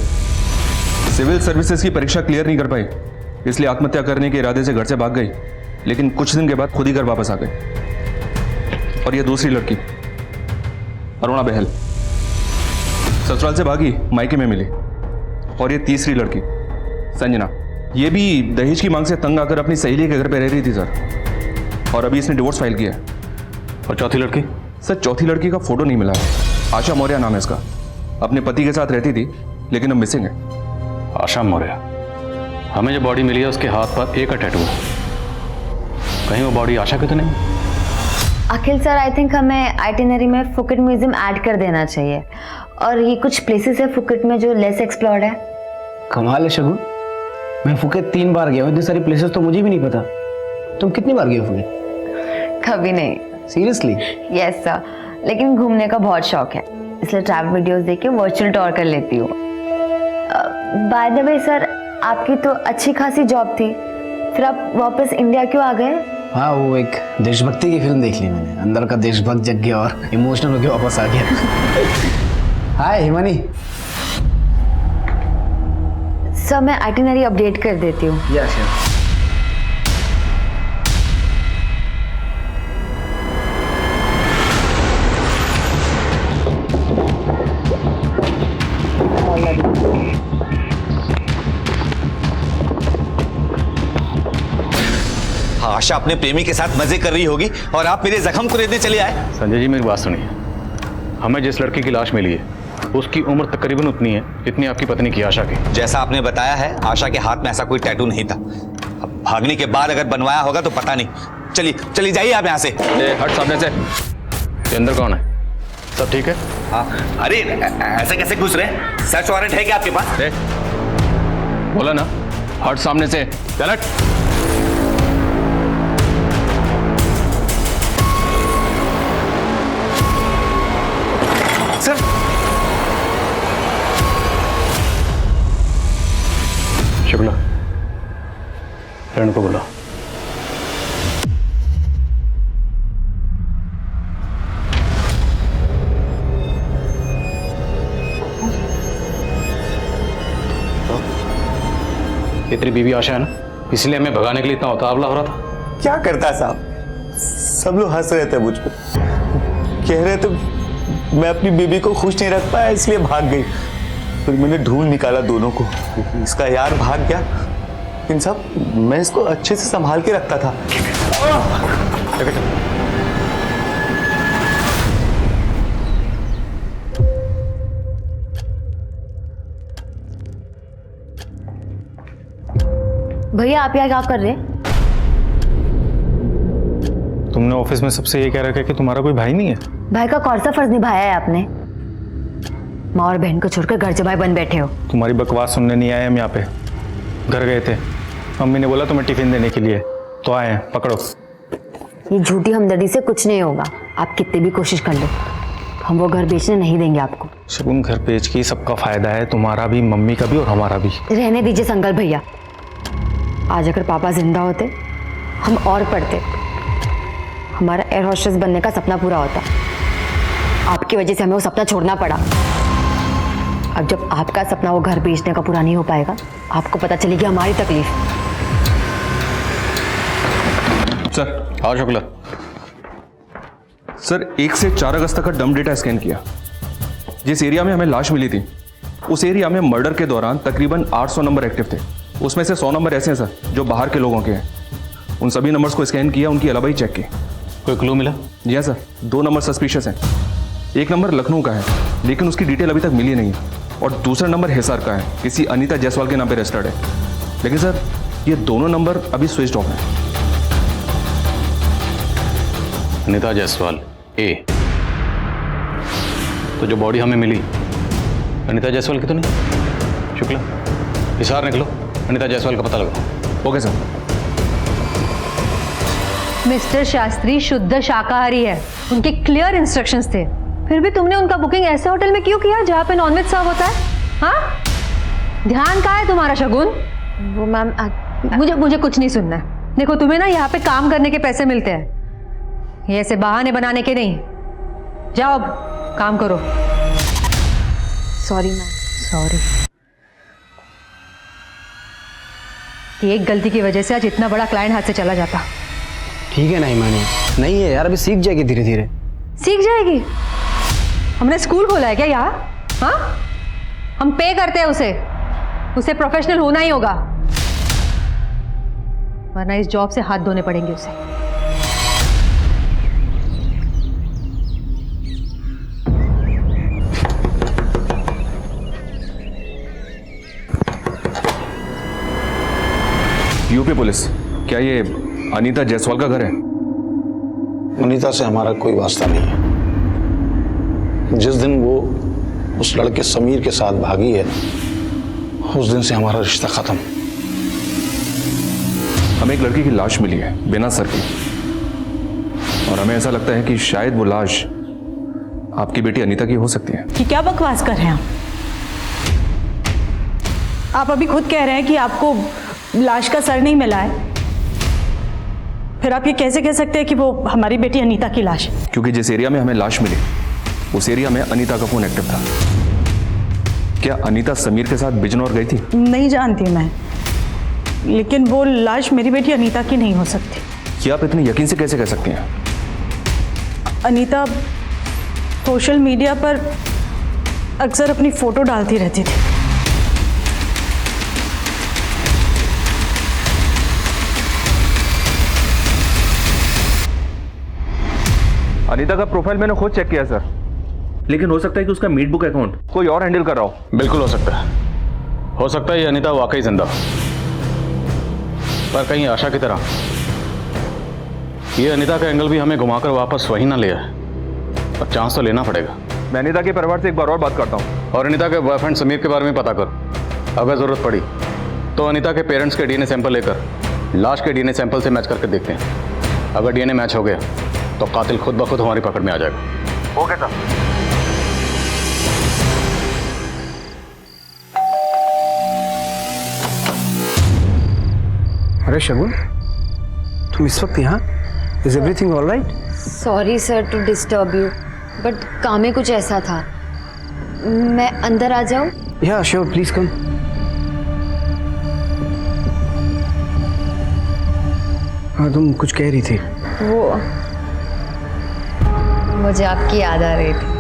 civil services की परीक्षा क्लियर नहीं कर पाई, इसलिए आत्महत्या करने के इरादे से घर से भाग गई, लेकिन कुछ दिन के बाद खुद ही घर वापस आ गई। और ये दूसरी लड़की अरुणा बहल, ससुराल से भागी, मायके में मिली। और ये तीसरी लड़की संजना, ये भी दहेज की मांग से तंग आकर अपनी सहेली के घर पे रह रही थी सर, और अभी इसने डिवोर्स फाइल किया है। और चौथी लड़की? सर चौथी लड़की का फोटो नहीं मिला है। आशा मौर्य नाम है इसका, अपने पति के साथ रहती थी लेकिन अब मिसिंग है। आशा मौर्य? हमें जो बॉडी मिली है उसके हाथ पर एक का टैटू है, कहीं वो बॉडी आशा की तो नहीं? अखिल सर, आई थिंक हमें आइटिनरी में फुकेट म्यूजियम ऐड कर देना चाहिए। और ये कुछ प्लेसेस है फुकेट में जो लेस एक्सप्लोर्ड है। कमाल है शगुन, मैं फुकेट 3 बार गया हूँ, इतनी सारी प्लेसेस तो मुझे भी नहीं पता। तुम कितनी बार गए हो फुकेट? कभी नहीं। सीरियसली? यस सर, लेकिन घूमने का बहुत शौक है, इसलिए ट्रैवल वीडियोस देख के वर्चुअल टूर कर लेती हूँ। बाय द वे सर, आपकी तो अच्छी खासी जॉब थी, फिर आप वापस इंडिया क्यों आ गए? हाँ, वो एक देशभक्ति की फिल्म देख ली मैंने, अंदर का देशभक्त जग गया और इमोशनल होकर वापस आ गया। हाय हिमानी। सर मैं आइटिनरी अपडेट कर देती हूँ। Yes yes. आशा अपने प्रेमी के साथ मजे कर रही होगी और आप मेरे जख्म को रेतने चले आए। संजय जी मेरी बात सुनिए, हमें जिस लड़की की लाश मिली है उसकी उम्र तकरीबन उतनी है जितनी आपकी पत्नी की आशा की। जैसा आपने बताया है, आशा के हाथ में ऐसा कोई टैटू नहीं था। अब भागने के बाद अगर बनवाया होगा तो पता नहीं। चलिए चलिए जाइए आप यहाँ से। हट सामने से। ये अंदर कौन है? सब ठीक है? हाँ। अरे ऐसे कैसे घुस रहे? सर्च वारंट है क्या आपके पास? बोला ना, हट सामने से। चल हट। सर शुक्ला, फ्रेंड को बुला। ये तेरी बीवी आशा है ना, इसलिए हमें भगाने के लिए इतना उतावला हो रहा था। क्या करता साहब, सब लोग हंस रहे थे मुझ पर, कह रहे थे मैं अपनी बीबी को खुश नहीं रख पाया इसलिए भाग गई। फिर मैंने ढूंढ निकाला दोनों को, इसका यार भाग गया। इन सब मैं इसको अच्छे से संभाल के रखता था। भैया आप यहाँ क्या कर रहे हैं? तुमने ऑफिस में सबसे ये कह रखा है कि तुम्हारा कोई भाई नहीं है? भाई का कौन सा फर्ज निभाया है आपने? माँ और बहन को छोड़कर घर जमाई बन बैठे हो। तुम्हारी बकवास सुनने नहीं आए हम यहाँ पे, घर गए थे। मम्मी ने बोला तुम्हें टिफिन देने के लिए, तो आए हैं, पकड़ो। ये झूठी हमदर्दी से कुछ नहीं होगा, आप कितनी भी कोशिश कर लो, हम वो घर बेचने नहीं देंगे आपको। शगुन, घर बेच के सबका फायदा है, तुम्हारा भी, मम्मी का भी और हमारा भी। रहने दीजिए संकल्प भैया, आज अगर पापा जिंदा होते हम और पढ़ते, हमारा एयर होस्टेस बनने का सपना पूरा होता। आपकी वजह से हमें वो सपना छोड़ना पड़ा। अब जब आपका सपना वो घर बेचने का पूरा नहीं हो पाएगा, आपको पता चलेगी हमारी तकलीफ। सर। हाँ शुक्ला। सर 1 से 4 अगस्त तक का डंप डेटा स्कैन किया। जिस एरिया में हमें लाश मिली थी उस एरिया में मर्डर के दौरान तकरीबन 800 नंबर एक्टिव थे। उसमें से 100 नंबर ऐसे हैं सर जो बाहर के लोगों के हैं। उन सभी नंबर्स को स्कैन किया, उनकी अलाबाई चेक की। कोई क्लू मिला? जी हाँ सर, 2 नंबर सस्पिशियस हैं। एक नंबर लखनऊ का है लेकिन उसकी डिटेल अभी तक मिली नहीं है, और दूसरा नंबर हिसार का है, किसी अनीता जायसवाल के नाम पे रजिस्टर्ड है। लेकिन सर ये दोनों नंबर अभी स्विच ऑफ हैं। अनीता जायसवाल ए, तो जो बॉडी हमें मिली अनीता जायसवाल की तो नहीं? शुक्ला, हिसार निकलो, अनीता जायसवाल का पता लगाओ। Okay sir. मिस्टर शास्त्री शुद्ध शाकाहारी है, उनके क्लियर इंस्ट्रक्शंस थे, फिर भी तुमने उनका बुकिंग ऐसे होटल में क्यों किया जहाँ पे नॉनवेज सर्व होता है? हाँ, ध्यान कहाँ है तुम्हारा शगुन? वो मैम मुझे कुछ नहीं सुनना है। देखो तुम्हें ना यहाँ पे काम करने के पैसे मिलते हैं, ये ऐसे बहाने बनाने के नहीं। जाओ अब काम करो। Sorry ma'am. सॉरी। एक गलती की वजह से आज इतना बड़ा क्लाइंट हाथ से चला जाता। ठीक है, नहीं मानी नहीं है यार, अभी सीख जाएगी धीरे धीरे। सीख जाएगी? हमने स्कूल खोला है क्या यहाँ? हाँ, हम पे करते हैं उसे प्रोफेशनल होना ही होगा, वरना इस जॉब से हाथ धोने पड़ेंगे उसे। यूपी पुलिस, क्या ये अनीता जायसवाल का घर है? अनीता से हमारा कोई वास्ता नहीं है। जिस दिन वो उस लड़के समीर के साथ भागी है, उस दिन से हमारा रिश्ता खत्म। हमें एक लड़की की लाश मिली है बिना सर की, और हमें ऐसा लगता है कि शायद वो लाश आपकी बेटी अनीता की हो सकती है। कि क्या बकवास कर रहे हैं आप अभी खुद कह रहे हैं कि आपको लाश का सर नहीं मिला है, फिर आप ये कैसे कह सकते हैं कि वो हमारी बेटी अनीता की लाश है? क्योंकि जिस एरिया में हमें लाश मिली उस एरिया में अनीता का फोन एक्टिव था। क्या अनीता समीर के साथ बिजनौर गई थी? नहीं जानती मैं, लेकिन वो लाश मेरी बेटी अनीता की नहीं हो सकती। क्या आप इतने यकीन से कैसे कह सकती हैं? अनीता सोशल मीडिया पर अक्सर अपनी फोटो डालती रहती थी। अनीता का प्रोफाइल मैंने खुद चेक किया सर, लेकिन हो सकता है कि उसका मीट बुक अकाउंट कोई और हैंडल कर रहा हो। बिल्कुल हो सकता है। हो सकता है ये अनीता वाकई जिंदा हो, पर कहीं आशा की तरह ये अनीता का एंगल भी हमें घुमाकर वापस वही ना ले आए, पर चांस तो लेना पड़ेगा। मैं अनीता के परिवार से एक बार और बात करता हूँ। और अनीता के बॉयफ्रेंड समीर के बारे में पता करो। अगर जरूरत पड़ी तो अनीता के पेरेंट्स के डीएनए सैंपल लेकर लाश के डीएनए सैंपल से मैच करके देखते हैं। अगर डीएनए मैच हो गया तो कातिल खुद ब खुद हमारी पकड़ में आ जाएगा। Okay sir. अरे शगुन, तुम इस वक्त यहाँ? Is everything all right? Sorry sir to disturb you, but काम में कुछ ऐसा था। मैं अंदर आ जाऊं? या श्योर, प्लीज कम। हाँ, तुम कुछ कह रही थी। वो मुझे आपकी याद आ रही थी।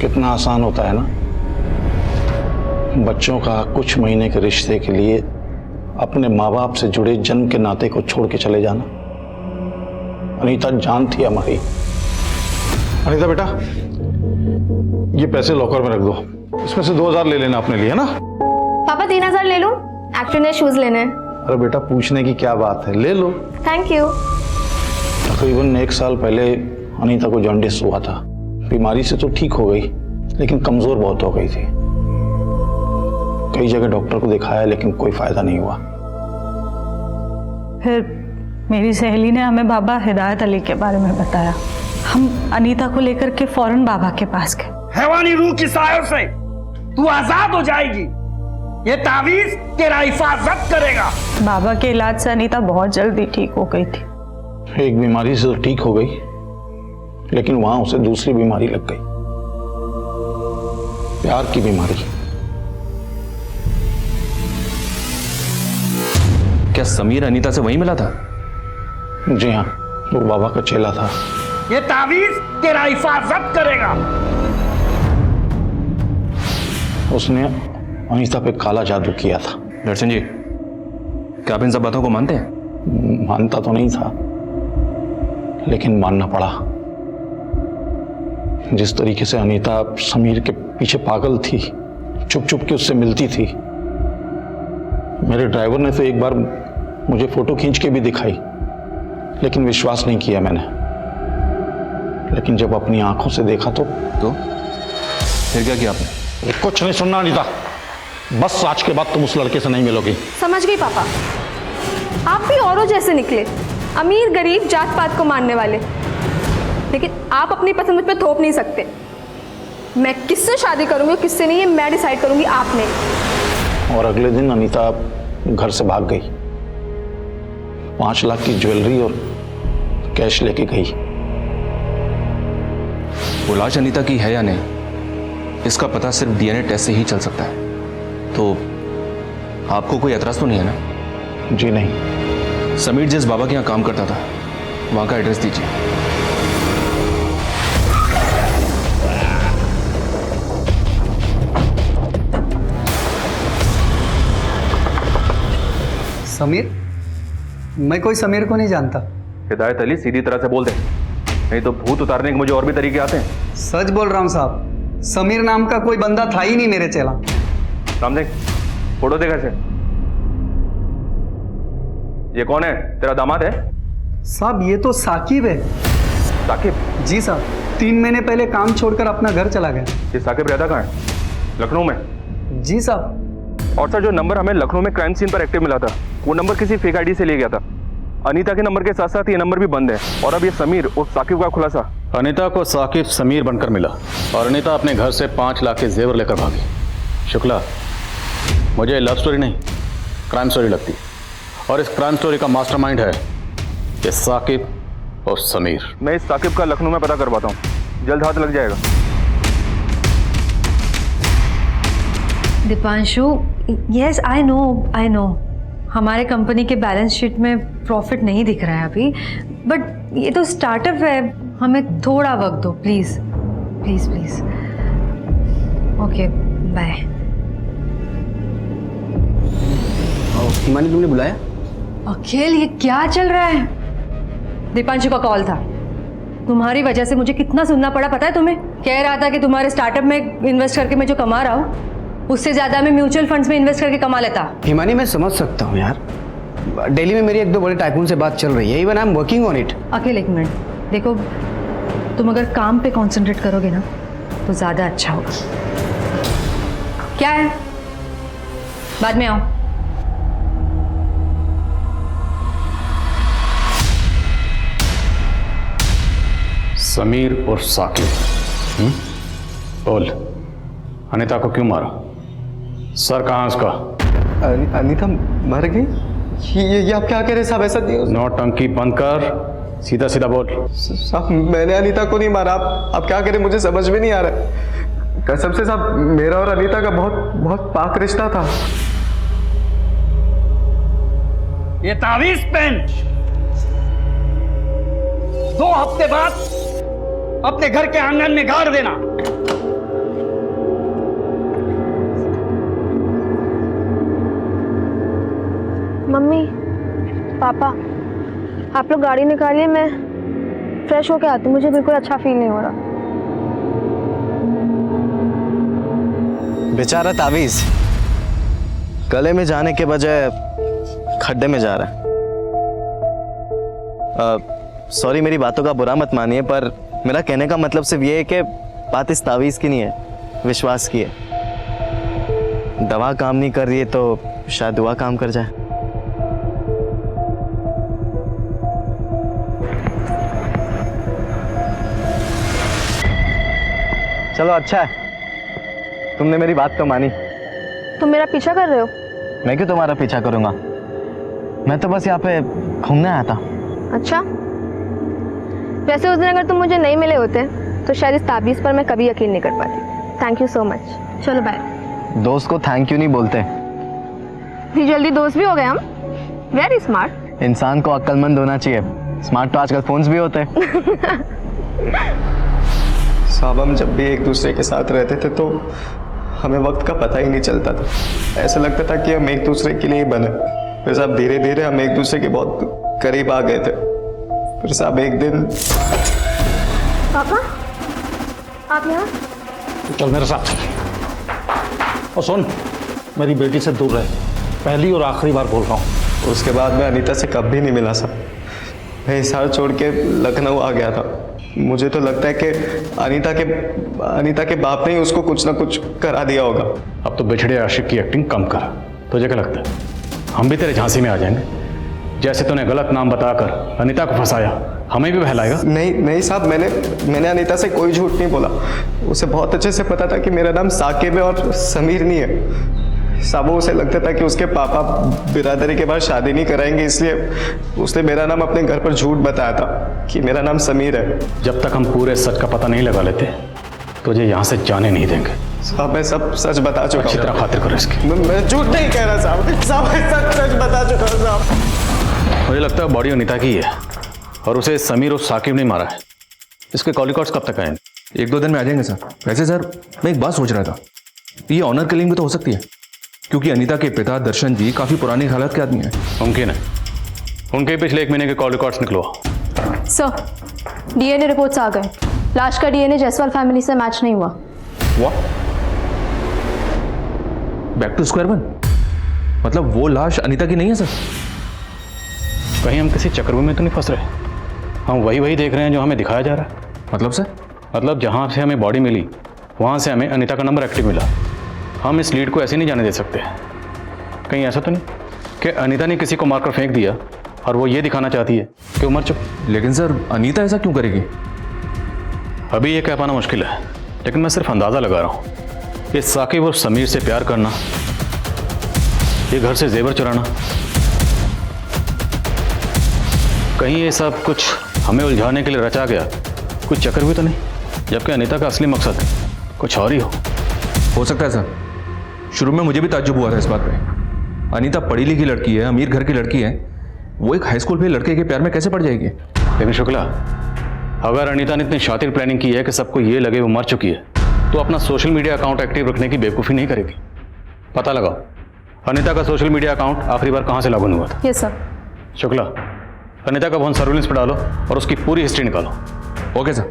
कितना आसान होता है ना बच्चों का कुछ महीने के रिश्ते के लिए अपने माँ बाप से जुड़े जन्म के नाते को छोड़ के चले जाना। अनीता जान थी हमारी। अनीता बेटा, ये पैसे लॉकर में रख दो, इसमें से 2000 ले लेना अपने लिए, है ना? पापा 3000 ले लूं? एक्चुअली ने शूज लेने हैं। अरे बेटा, पूछने की क्या बात है, ले लो। Thank you. तकरीबन 1 साल पहले अनीता को जॉन्डिस हुआ था। बीमारी से तो ठीक हो गई, लेकिन कमजोर बहुत हो गई थी। कई जगह डॉक्टर को दिखाया, लेकिन कोई फायदा नहीं हुआ। फिर मेरी सहेली ने हमें बाबा हिदायत अली के बारे में बताया। हम अनीता को लेकर के फौरन बाबा के पास गए। हैवानी रूह की सायों से तू आजाद हो जाएगी। ये तावीज तेरा हिफाजत करेगा। बाबा के इलाज से अनीता बहुत जल्दी ठीक हो गई थी। एक बीमारी से तो ठीक हो गई, लेकिन वहां उसे दूसरी बीमारी लग गई, प्यार की बीमारी। क्या समीर अनीता से वहीं मिला था? जी हाँ, वो बाबा का चेला था। ये तावीज तेरा हिफाजत करेगा। उसने अनीता पे काला जादू किया था। दर्शन जी, क्या आप इन सब बातों को मानते हैं? मानता तो नहीं था, लेकिन मानना पड़ा। जिस तरीके से अनीता समीर के पीछे पागल थी, चुप चुप के उससे मिलती थी। मेरे ड्राइवर ने तो एक बार मुझे फोटो खींच के भी दिखाई, लेकिन विश्वास नहीं किया मैंने। लेकिन जब अपनी आंखों से देखा तो फिर क्या किया आपने? कुछ नहीं सुनना अनीता, बस आज के बाद तुम उस लड़के से नहीं मिलोगी। समझ गई पापा, आप भी औरों जैसे निकले, अमीर गरीब जात पात को मानने वाले। लेकिन आप अपनी पसंद मुझ पर थोप नहीं सकते। मैं किससे शादी करूंगी किससे नहीं, ये मैं डिसाइड करूंगी, आप नहीं। और अगले दिन अनीता घर से भाग गई। 5 लाख की ज्वेलरी और कैश लेके गई। वो लाश अनीता की है या नहीं, इसका पता सिर्फ डीएनए टेस्ट से ही चल सकता है। तो आपको कोई एतराज तो नहीं है ना? जी नहीं। समीर जिस बाबा के यहाँ काम करता था, वहां का एड्रेस दीजिए। समीर? मैं कोई समीर को नहीं जानता। हिदायत अली, सीधी तरह से बोल दे, नहीं तो भूत उतारने के मुझे और भी तरीके आते हैं। सच बोल रहा हूँ साहब, समीर नाम का कोई बंदा था ही नहीं मेरे चेला। राम देख, फोटो देखा से। ये कौन है? तेरा दामाद है? साहब ये तो साकिब है। साकिब? जी साहब, 3 महीने पहले काम छोड़कर अपना घर चला गया। ये साकिब रहता कहाँ है? लखनऊ में? जी साहब। और सर, जो नंबर हमें लखनऊ में क्राइम सीन पर एक्टिव मिला था, वो नंबर किसी फेक आईडी से लिया गया था। अनीता के नंबर के साथ साथ ये नंबर भी बंद है। और अब ये समीर और साकिब का खुलासा। अनीता को साकिब समीर बनकर मिला और अनीता अपने घर से 5 लाख के जेवर लेकर भागी। शुक्ला, मुझे लव स्टोरी नहीं क्राइम स्टोरी लगती, और इस क्राइम स्टोरी का मास्टरमाइंड है ये साकिब और समीर। मैं इस साकिब का लखनऊ में पता करवाता हूँ, जल्द हाथ लग जाएगा। दीपांशु, यस आई नो हमारे कंपनी के बैलेंस शीट में प्रॉफिट नहीं दिख रहा है अभी, बट ये तो स्टार्टअप है, हमें थोड़ा वक्त दो please please please. Okay bye. Himani तुमने बुलाया? अखिल ये क्या चल रहा है? दीपांशु का कॉल था। तुम्हारी वजह से मुझे कितना सुनना पड़ा पता है तुम्हें? कह रहा था कि तुम्हारे स्टार्टअप में इन्वेस्ट करके मैं जो कमा रहा हूँ उससे ज्यादा मैं म्यूचुअल फंड्स में इन्वेस्ट करके कमा लेता। हिमानी मैं समझ सकता हूँ यार, दिल्ली में मेरी एक दो बड़े टाइकून से बात चल रही है, even I am working on it. Akhil एक मिनट देखो, तुम अगर काम पे कंसंट्रेट करोगे ना तो ज्यादा अच्छा होगा। क्या है? बाद में आओ। समीर और साकिब, बोल अनीता को क्यों मारा? सर कहाँ उसका? अनीता मर गई? ये आप क्या कह रहे साहब? ऐसा नहीं। नौटंकी बंद कर, सीधा सीधा बोल। साहब मैंने अनीता को नहीं मारा। आप क्या कह रहे मुझे समझ में नहीं आ रहा। कसम से साहब मेरा और अनीता का बहुत बहुत पाक रिश्ता था। ये तावीज पेन 2 हफ्ते बाद अपने घर के आंगन में गाड़ देना। मम्मी पापा आप लोग गाड़ी निकालिए, मैं फ्रेश होके आती हूँ, मुझे बिल्कुल अच्छा फील नहीं हो रहा। बेचारा तावीज गले में जाने के बजाय खड्डे में जा रहा है। सॉरी मेरी बातों का बुरा मत मानिए, पर मेरा कहने का मतलब सिर्फ ये है कि बात इस तावीज की नहीं है, विश्वास की है। दवा काम नहीं कर रही है तो शायद दुआ काम कर जाए। चलो अच्छा है तुमने मेरी बात तो मानी। तुम मेरा पीछा कर रहे हो? मैं क्यों तुम्हारा पीछा करूंगा, मैं तो बस यहाँ पे घूमने आया था। अच्छा, वैसे उस दिन अगर तुम मुझे नहीं मिले होते तो शायद इस ताबीज़ पर मैं कभी यकीन नहीं कर पाती। Thank you so much. चलो बाय। दोस्त को थैंक यू नहीं बोलते। इतनी जल्दी दोस्त भी हो गए हम? Very smart. इंसान को अक्लमंद होना चाहिए, स्मार्ट तो आजकल फोन्स भी होते हैं। साहब हम जब भी एक दूसरे के साथ रहते थे तो हमें वक्त का पता ही नहीं चलता था। ऐसा लगता था कि हम एक दूसरे के लिए ही बने। फिर साहब धीरे धीरे हम एक दूसरे के बहुत करीब आ गए थे। फिर साहब एक दिन। पापा आप यहाँ? चल मेरे साथ। और सुन, मेरी बेटी से दूर रहे, पहली और आखिरी बार बोल रहा हूँ। उसके बाद मैं अनीता से कभी नहीं मिला साहब। मैं हिसार छोड़ के लखनऊ आ गया था। मुझे तो लगता है कि अनीता के बाप ने ही उसको कुछ ना कुछ करा दिया होगा। अब तो बिछड़े आशिक की एक्टिंग कम कर। तुझे क्या लगता है हम भी तेरे झांसी में आ जाएंगे? जैसे तूने गलत नाम बताकर अनीता को फंसाया, हमें भी बहलाएगा? नहीं साहब, मैंने अनीता से कोई झूठ नहीं बोला। उसे बहुत अच्छे से पता था कि मेरा नाम साकिब है और समीर नहीं है। साहब उसे लगता था कि उसके पापा बिरादरी के बाद शादी नहीं कराएंगे, इसलिए उसने मेरा नाम अपने घर पर झूठ बताया था कि मेरा नाम समीर है। जब तक हम पूरे सच का पता नहीं लगा लेते तुझे यहाँ से जाने नहीं देंगे। साहब मैं सब सच बता चुका हूँ। अच्छी तरह खातिर करो इसकी। मैं झूठ नहीं कह रहा साहब, मैं सच बता चुका हूँ साहब। मुझे लगता है बॉडी अनीता की है और उसे समीर और साकिब ने मारा है। इसके कॉल रिकॉर्ड्स कब तक आएंगे? 1-2 दिन में आ जाएंगे सर। वैसे सर मैं एक बात सोच रहा था, ये ऑनर किलिंग भी तो हो सकती है, क्योंकि अनीता के पिता दर्शन जी काफी पुरानी हालत के आदमी हैं। मुमकिन है। उनके पिछले 1 महीने के कॉल रिकॉर्ड्स निकलवा। सर डीएनए रिपोर्ट्स आ गए। लाश का डीएनए जायसवाल फैमिली से मैच नहीं हुआ। Back to square one? मतलब वो लाश अनीता की नहीं है सर? कहीं हम किसी चक्रव्यूह में तो नहीं फंस रहे? हम वही देख रहे हैं जो हमें दिखाया जा रहा है। मतलब सर? मतलब जहाँ से हमें बॉडी मिली वहाँ से हमें अनीता का नंबर एक्टिव मिला। हम इस लीड को ऐसे नहीं जाने दे सकते। कहीं ऐसा तो नहीं कि अनीता ने किसी को मारकर फेंक दिया और वो ये दिखाना चाहती है कि वो मर चुकी? लेकिन सर अनीता ऐसा क्यों करेगी? अभी ये कह पाना मुश्किल है, लेकिन मैं सिर्फ अंदाज़ा लगा रहा हूँ। ये साकिब और समीर से प्यार करना, ये घर से जेवर चुराना, कहीं ये सब कुछ हमें उलझाने के लिए रचा गया कुछ चक्कर भी तो नहीं, जबकि अनीता का असली मकसद कुछ और ही हो सकता है सर। शुरू में मुझे भी ताज्जुब हुआ था इस बात पे। अनीता पढ़ी लिखी लड़की है, अमीर घर की लड़की है, वो एक हाई स्कूल पे लड़के के प्यार में कैसे पड़ जाएगी? लेकिन शुक्ला, अगर अनीता ने इतनी शातिर प्लानिंग की है कि सबको ये लगे वो मर चुकी है, तो अपना सोशल मीडिया अकाउंट एक्टिव रखने की बेवकूफ़ी नहीं करेगी। पता लगाओ अनीता का सोशल मीडिया अकाउंट आखिरी बार कहाँ से लॉगिन हुआ था। Yes sir. शुक्ला, अनीता का फोन सर्विलेंस पर डालो और उसकी पूरी हिस्ट्री निकालो। Okay sir.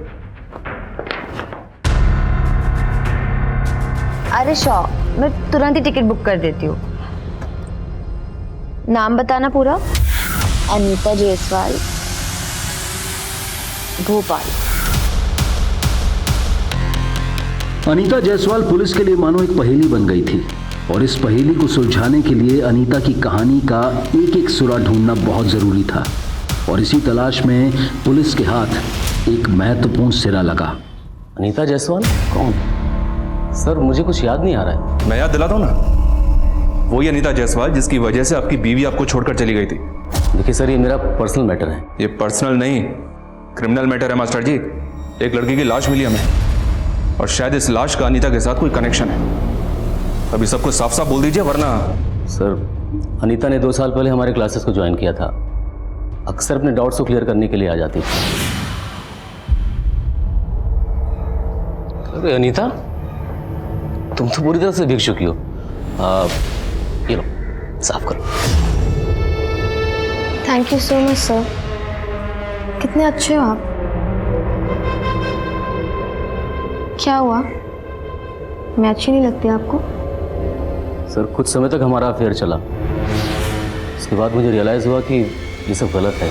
अरे शॉ, मैं तुरंत ही टिकट बुक कर देती हूँ। नाम बताना पूरा। अनीता जायसवाल, भोपाल। अनीता जायसवाल पुलिस के लिए मानो एक पहेली बन गई थी और इस पहेली को सुलझाने के लिए अनीता की कहानी का एक एक सुरा ढूंढना बहुत जरूरी था और इसी तलाश में पुलिस के हाथ एक महत्वपूर्ण सिरा लगा। अनीता जायसवाल कौन? सर मुझे कुछ याद नहीं आ रहा है। मैं याद दिलाता हूँ ना, वही अनीता जायसवाल जिसकी वजह से आपकी बीवी आपको छोड़कर चली गई थी। देखिए सर, ये मेरा पर्सनल मैटर है। ये पर्सनल नहीं, क्रिमिनल मैटर है मास्टर जी। एक लड़की की लाश मिली हमें और शायद इस लाश का अनीता के साथ कोई कनेक्शन है। अभी सबको साफ साफ बोल दीजिए वरना। सर अनीता ने 2 साल पहले हमारे क्लासेस को ज्वाइन किया था। अक्सर अपने डाउट्स को क्लियर करने के लिए आ जाती थी। अरे अनीता, तुम तो पूरी तरह से भीग चुकी हो। ये लो, साफ करो। Thank you so much sir. कितने अच्छे हो आप। क्या हुआ, मैं अच्छी नहीं लगती आपको? सर कुछ समय तक हमारा अफेयर चला, उसके बाद मुझे रियलाइज़ हुआ कि ये सब गलत है।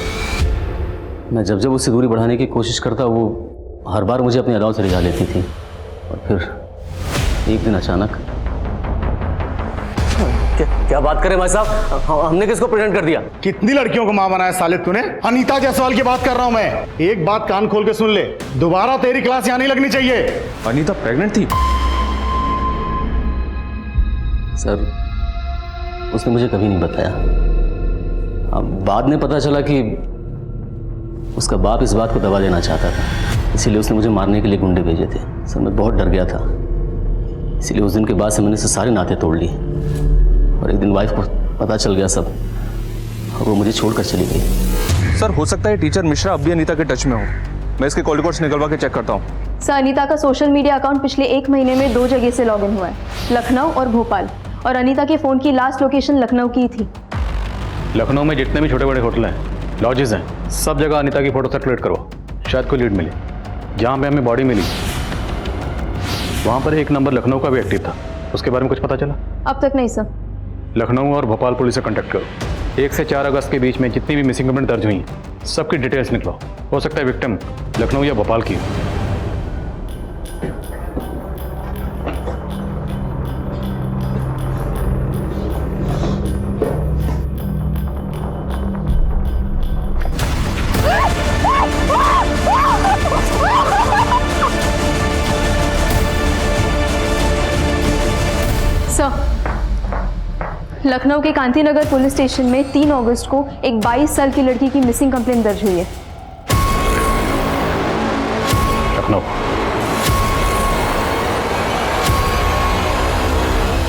मैं जब जब उससे दूरी बढ़ाने की कोशिश करता, वो हर बार मुझे अपनी अदाओं से रिझा लेती थी और फिर एक दिन अचानक। क्या बात करें भाई साहब, हमने किसको प्रेग्नेंट कर दिया? कितनी लड़कियों को मां बनाया साले तूने? अनीता जायसवाल की बात कर रहा हूं मैं। एक बात कान खोल के सुन ले, दोबारा तेरी क्लास यहां नहीं लगनी चाहिए। अनीता प्रेग्नेंट थी? सर उसने मुझे कभी नहीं बताया। अब बाद में पता चला कि उसका बाप इस बात को दबा देना चाहता था, इसीलिए उसने मुझे मारने के लिए गुंडे भेजे थे। सर मैं बहुत डर गया था, इसीलिए उस दिन के बाद से मैंने सारे नाते तोड़ लिए और एक दिन वाइफ को पता चल गया सब और वो मुझे छोड़कर चली गई। सर हो सकता है टीचर मिश्रा अब भी अनीता के टच में हो। मैं इसके कॉल रिकॉर्ड्स निकलवा के चेक करता हूँ। सर अनीता का सोशल मीडिया अकाउंट पिछले 1 महीने में 2 जगह से लॉगिन हुआ है, लखनऊ और भोपाल। और अनीता के फ़ोन की लास्ट लोकेशन लखनऊ की थी। लखनऊ में जितने भी छोटे बड़े होटल हैं, लॉजेस हैं, सब जगह अनीता की फ़ोटो सर्कुलेट करो, शायद कोई लीड मिले। जहाँ पे हमें बॉडी मिली वहाँ पर एक नंबर लखनऊ का भी एक्टिव था, उसके बारे में कुछ पता चला? अब तक नहीं सर। लखनऊ और भोपाल पुलिस से कांटेक्ट करो। 1 से 4 अगस्त के बीच में जितनी भी मिसिंग कंप्लेंट दर्ज हुई सबकी डिटेल्स निकलो। हो सकता है विक्टिम लखनऊ या भोपाल की हो। लखनऊ के कांतीनगर पुलिस स्टेशन में 3 अगस्त को एक 22 साल की लड़की की मिसिंग कंप्लेंट दर्ज हुई है। लखनऊ।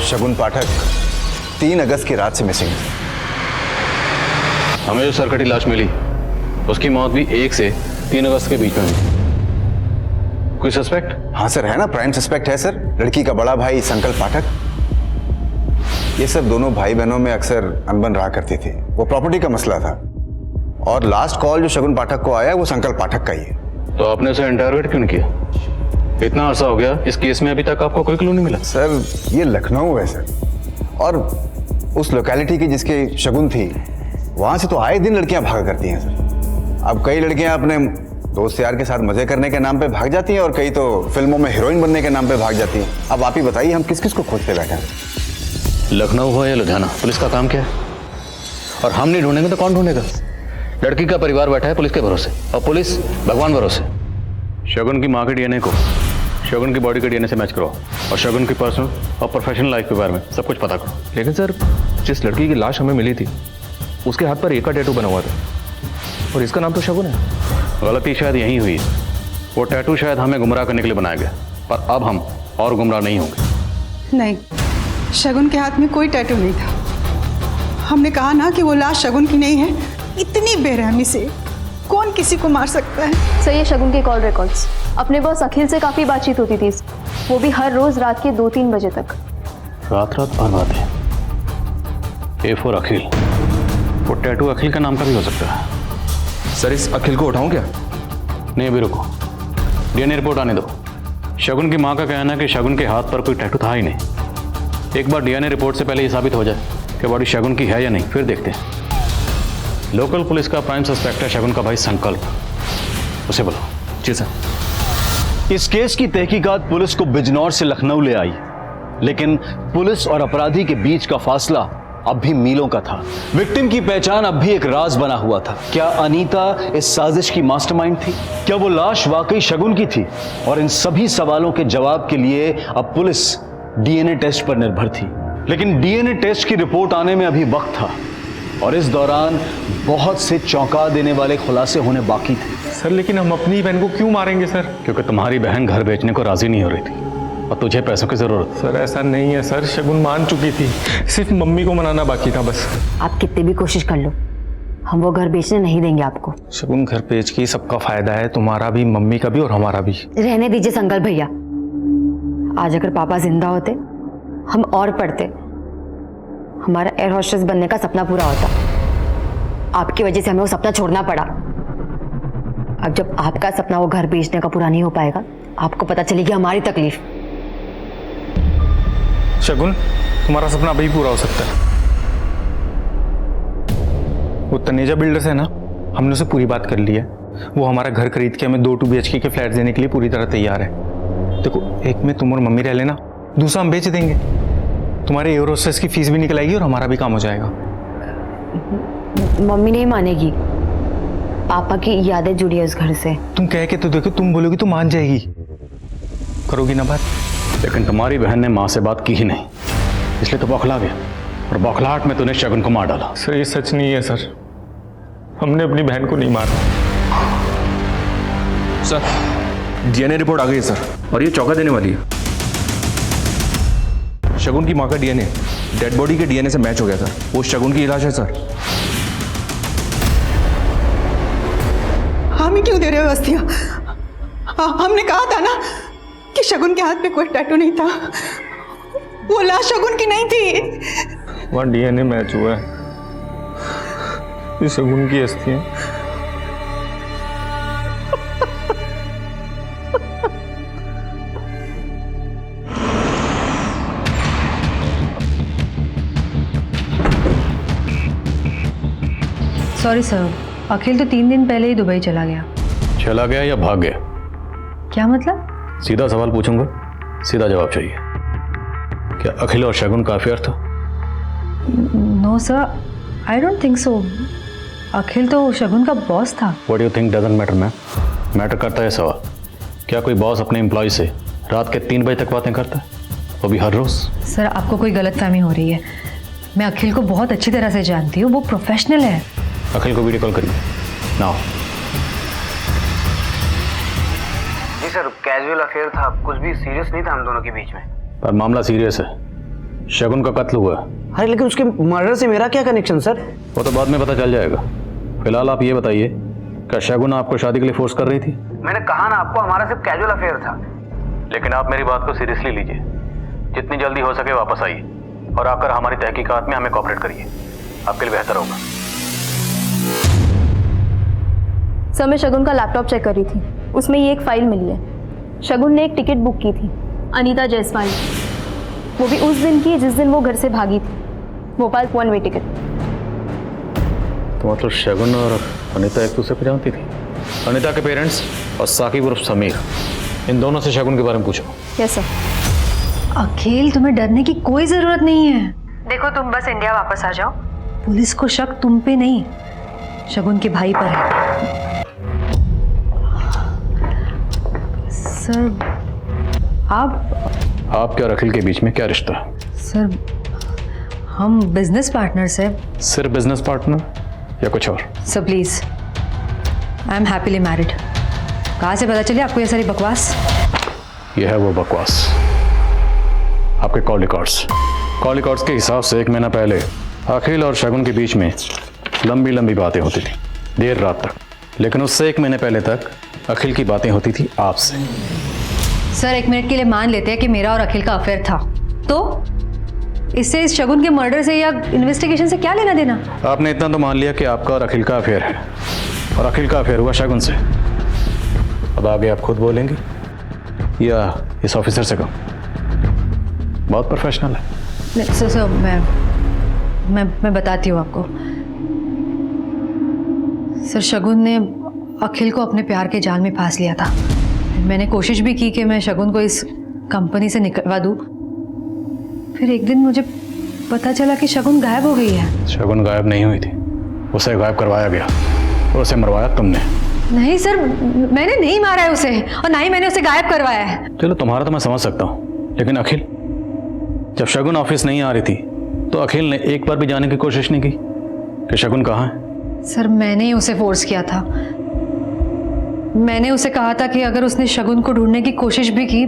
शगुन पाठक 3 अगस्त की रात से मिसिंग है। हमें जो सरकटी लाश मिली उसकी मौत भी 1 से 3 अगस्त के बीच में हुई। कोई सस्पेक्ट? हाँ सर, है ना, प्राइम सस्पेक्ट है सर। लड़की का बड़ा भाई संकल्प पाठक। ये सब दोनों भाई बहनों में अक्सर अनबन रहा करती थी, वो प्रॉपर्टी का मसला था। और लास्ट कॉल जो शगुन पाठक को आया वो संकल्प पाठक का ही है। तो आपने उसे इंटरोगेट क्यों नहीं किया? इतना अरसा हो गया, इस केस में अभी तक आपको कोई क्लू नहीं मिला? सर ये लखनऊ है सर, और उस लोकेलिटी की जिसकी शगुन थी वहां से तो आए दिन लड़कियां भागा करती हैं सर। अब कई लड़कियां अपने दोस्त यार के साथ मजे करने के नाम पे भाग जाती हैं और कई तो फिल्मों में हीरोइन बनने के नाम पे भाग जाती हैं। अब आप ही बताइए हम किस किस को खोजते बैठे हैं? लखनऊ हो या लुधियाना, पुलिस का काम क्या है? और हम नहीं ढूंढेंगे तो कौन ढूंढेगा? लड़की का परिवार बैठा है पुलिस के भरोसे और पुलिस भगवान भरोसे। शगुन की माँ के डीएनए को शगुन की बॉडी के डीएनए से मैच करो और शगुन की पर्सनल और प्रोफेशनल लाइफ के बारे में सब कुछ पता करो। लेकिन सर जिस लड़की की लाश हमें मिली थी उसके हाथ पर एक का टैटू बना हुआ था और इसका नाम तो शगुन है। गलती शायद यही हुई है। वो टैटू शायद हमें गुमराह करने के लिए बनाया गया, पर अब हम और गुमराह नहीं होंगे। नहीं, शगुन के हाथ में कोई टैटू नहीं था। हमने कहा ना कि वो लाश शगुन की नहीं है। इतनी बेरहमी से कौन किसी को मार सकता है? सर ये शगुन के कॉल रिकॉर्ड्स, अपने बॉस अखिल से काफ़ी बातचीत होती थी, वो भी हर रोज़ रात के 2-3 बजे तक। रात भर बातें। ए फॉर अखिल, वो टैटू अखिल का नाम का भी हो सकता है। सर इस अखिल को उठाऊं क्या? नहीं अभी रुको, डीएनए रिपोर्ट आने दो। शगुन की माँ का कहना है कि शगुन के हाथ पर कोई टैटू था ही नहीं। एक बार डीएनए रिपोर्ट से पहले ये साबित हो जाए कि बॉडी शगुन की है या नहीं, फिर देखते हैं। लोकल पुलिस का प्राइम सस्पेक्ट है शगुन का भाई संकल्प, उसे बोलो। जी सर। इस केस की तहकीकात पुलिस को बिजनौर से लखनऊ ले आई, लेकिन पुलिस और अपराधी के बीच का फासला अब भी मीलों का था। विक्टिम की पहचान अब भी एक राज बना हुआ था। क्या अनीता इस साजिश की मास्टरमाइंड थी? क्या वो लाश वाकई शगुन की थी? और इन सभी सवालों के जवाब के लिए अब पुलिस डीएनए टेस्ट पर निर्भर थी। लेकिन डीएनए टेस्ट की रिपोर्ट आने में अभी वक्त था और इस दौरान बहुत से चौंका देने वाले खुलासे होने बाकी थे। सर लेकिन हम अपनी बहन को क्यों मारेंगे सर? क्योंकि तुम्हारी बहन घर बेचने को राजी नहीं हो रही थी और तुझे पैसों की जरूरत। सर ऐसा नहीं है सर, शगुन मान चुकी थी, सिर्फ मम्मी को मनाना बाकी था बस। आप कितनी भी कोशिश कर लो, हम वो घर बेचने नहीं देंगे आपको। शगुन घर बेच के सबका फायदा है, तुम्हारा भी, मम्मी का भी और हमारा भी। रहने दीजिए संकल्प भैया, आज अगर पापा जिंदा होते हम और पढ़ते, हमारा एयर होस्टेस बनने का सपना पूरा होता। आपकी वजह से हमें वो सपना छोड़ना पड़ा। अब जब आपका सपना वो घर बेचने का पूरा नहीं हो पाएगा, आपको पता चलेगी हमारी तकलीफ। शगुन तुम्हारा सपना अभी पूरा हो सकता है। वो तनेजा बिल्डर्स है ना, हमने उसे पूरी बात कर ली है। वो हमारा घर खरीद के हमें 2 BHK के फ्लैट देने के लिए पूरी तरह तैयार है। देखो, एक में तुम और मम्मी रह लेना, दूसरा हम बेच देंगे। तुम्हारे एयर होस्टेस की फीस भी निकल आएगी और हमारा भी काम हो जाएगा। मम्मी नहीं मानेगी, पापा की यादें जुड़ी है उस घर से। तुम कह के तो देखो, तुम बोलोगी तो मान जाएगी। करोगी ना बात? लेकिन तुम्हारी बहन ने माँ से बात की ही नहीं, इसलिए तो बौखला गया और बौखलाहट में तूने शगुन को मार डाला। सर ये सच नहीं है सर, हमने अपनी बहन को नहीं मारा। सर डीएनए रिपोर्ट आ गई है सर, और ये चौंका देने वाली है। शगुन की माँ का डीएनए डेड बॉडी के डीएनए से मैच हो गया सर। वो शगुन की इलाज है सर। हमें क्यों दे रहे हो अस्थियां? हमने कहा था ना कि शगुन के हाथ पे कोई टैटू नहीं था। वो लाश शगुन की नहीं थी। वहाँ डीएनए मैच हुआ है, ये शगुन की अस्थि है। सॉरी सर, अखिल तो 3 दिन पहले ही दुबई चला गया। चला गया या भाग गया? क्या मतलब? सीधा सवाल पूछूंगा, सीधा जवाब चाहिए। क्या अखिल और शगुन का अफेयर था? No sir, I don't think so. Akhil तो शगुन का बॉस था। What you think doesn't matter ma'am. Matter करता है सवाल, क्या कोई बॉस अपने एम्प्लॉय से रात के 3 बजे तक बातें करता है, वो भी हर रोज? सर आपको कोई गलतफहमी हो रही है। मैं अखिल को बहुत अच्छी तरह से जानती हूँ, वो प्रोफेशनल है। अखिल को वीडियो कॉल करिए नाउ। जी सर, कैजुअल अफेयर था, कुछ भी सीरियस नहीं था हम दोनों के बीच में। पर मामला सीरियस है, शगुन का कत्ल हुआ है। अरे लेकिन उसके मर्डर से मेरा क्या कनेक्शन सर? वो तो बाद में पता चल जाएगा। फिलहाल आप ये बताइए, क्या शगुन आपको शादी के लिए फोर्स कर रही थी? मैंने कहा ना आपको, हमारा सिर्फ कैजुअल अफेयर था। लेकिन आप मेरी बात को सीरियसली लीजिए, जितनी जल्दी हो सके वापस आइए और आकर हमारी तहकीकात में हमें कोऑपरेट करिए, आपके लिए बेहतर होगा। सर मैं शगुन का लैपटॉप चेक कर रही थी, उसमें ये एक फाइल मिली है। शगुन ने एक टिकट बुक की थी अनीता जायसवाल, वो भी उस दिन की जिस दिन वो घर से भागी थी, भोपाल 1 वे टिकट। तो मतलब शगुन और अनीता एक दूसरे को जानती थी? अनीता के पेरेंट्स और साकिब उर्फ समीर, इन दोनों से शगुन के बारे में पूछो। Yes sir. अखिल, तुम्हें डरने की कोई जरूरत नहीं है। देखो तुम बस इंडिया वापस आ जाओ। पुलिस को शक तुम पे नहीं, शगुन के भाई पर है। सर आपके और अखिल के बीच में क्या रिश्ता है? सर हम बिजनेस पार्टनर्स हैं। सिर्फ बिजनेस पार्टनर या कुछ और? Sir please, I am happily married. कहाँ से पता चली आपको ये सारी बकवास? यह है वो बकवास, आपके कॉल रिकॉर्ड्स के हिसाब से 1 महीना पहले अखिल और शगुन के बीच में लंबी लंबी बातें होती थी, देर रात तक। लेकिन उससे 1 महीने पहले तक अखिल की बातें होती थी आपसे। सर 1 मिनट के लिए मान लेते हैं कि मेरा और अखिल का अफेयर था, तो इससे इस शगुन के मर्डर से या इन्वेस्टिगेशन से क्या लेना देना? आपने इतना तो मान लिया कि आपका और अखिल का अफेयर है, और अखिल का अफेयर हुआ शगुन से। अब आगे आप खुद बोलेंगे या इस ऑफिसर से कहो? बहुत प्रोफेशनल है। सर मैं बताती हूँ आपको। सर शगुन ने अखिल को अपने प्यार के जाल में फांस लिया था। मैंने कोशिश भी की कि मैं शगुन को इस कंपनी से निकलवा दूँ। फिर एक दिन मुझे पता चला कि शगुन गायब हो गई है। शगुन गायब नहीं हुई थी, उसे गायब करवाया गया और उसे मरवाया तुमने। नहीं सर, मैंने नहीं मारा है उसे, और ना ही मैंने उसे गायब करवाया है। चलो तुम्हारा तो मैं समझ सकता हूँ, लेकिन अखिल, जब शगुन ऑफिस नहीं आ रही थी तो अखिल ने एक बार भी जाने की कोशिश नहीं की कि शगुन कहाँ है? सर मैंने ही उसे फोर्स किया था। मैंने उसे कहा था कि अगर उसने शगुन को ढूंढने की कोशिश भी की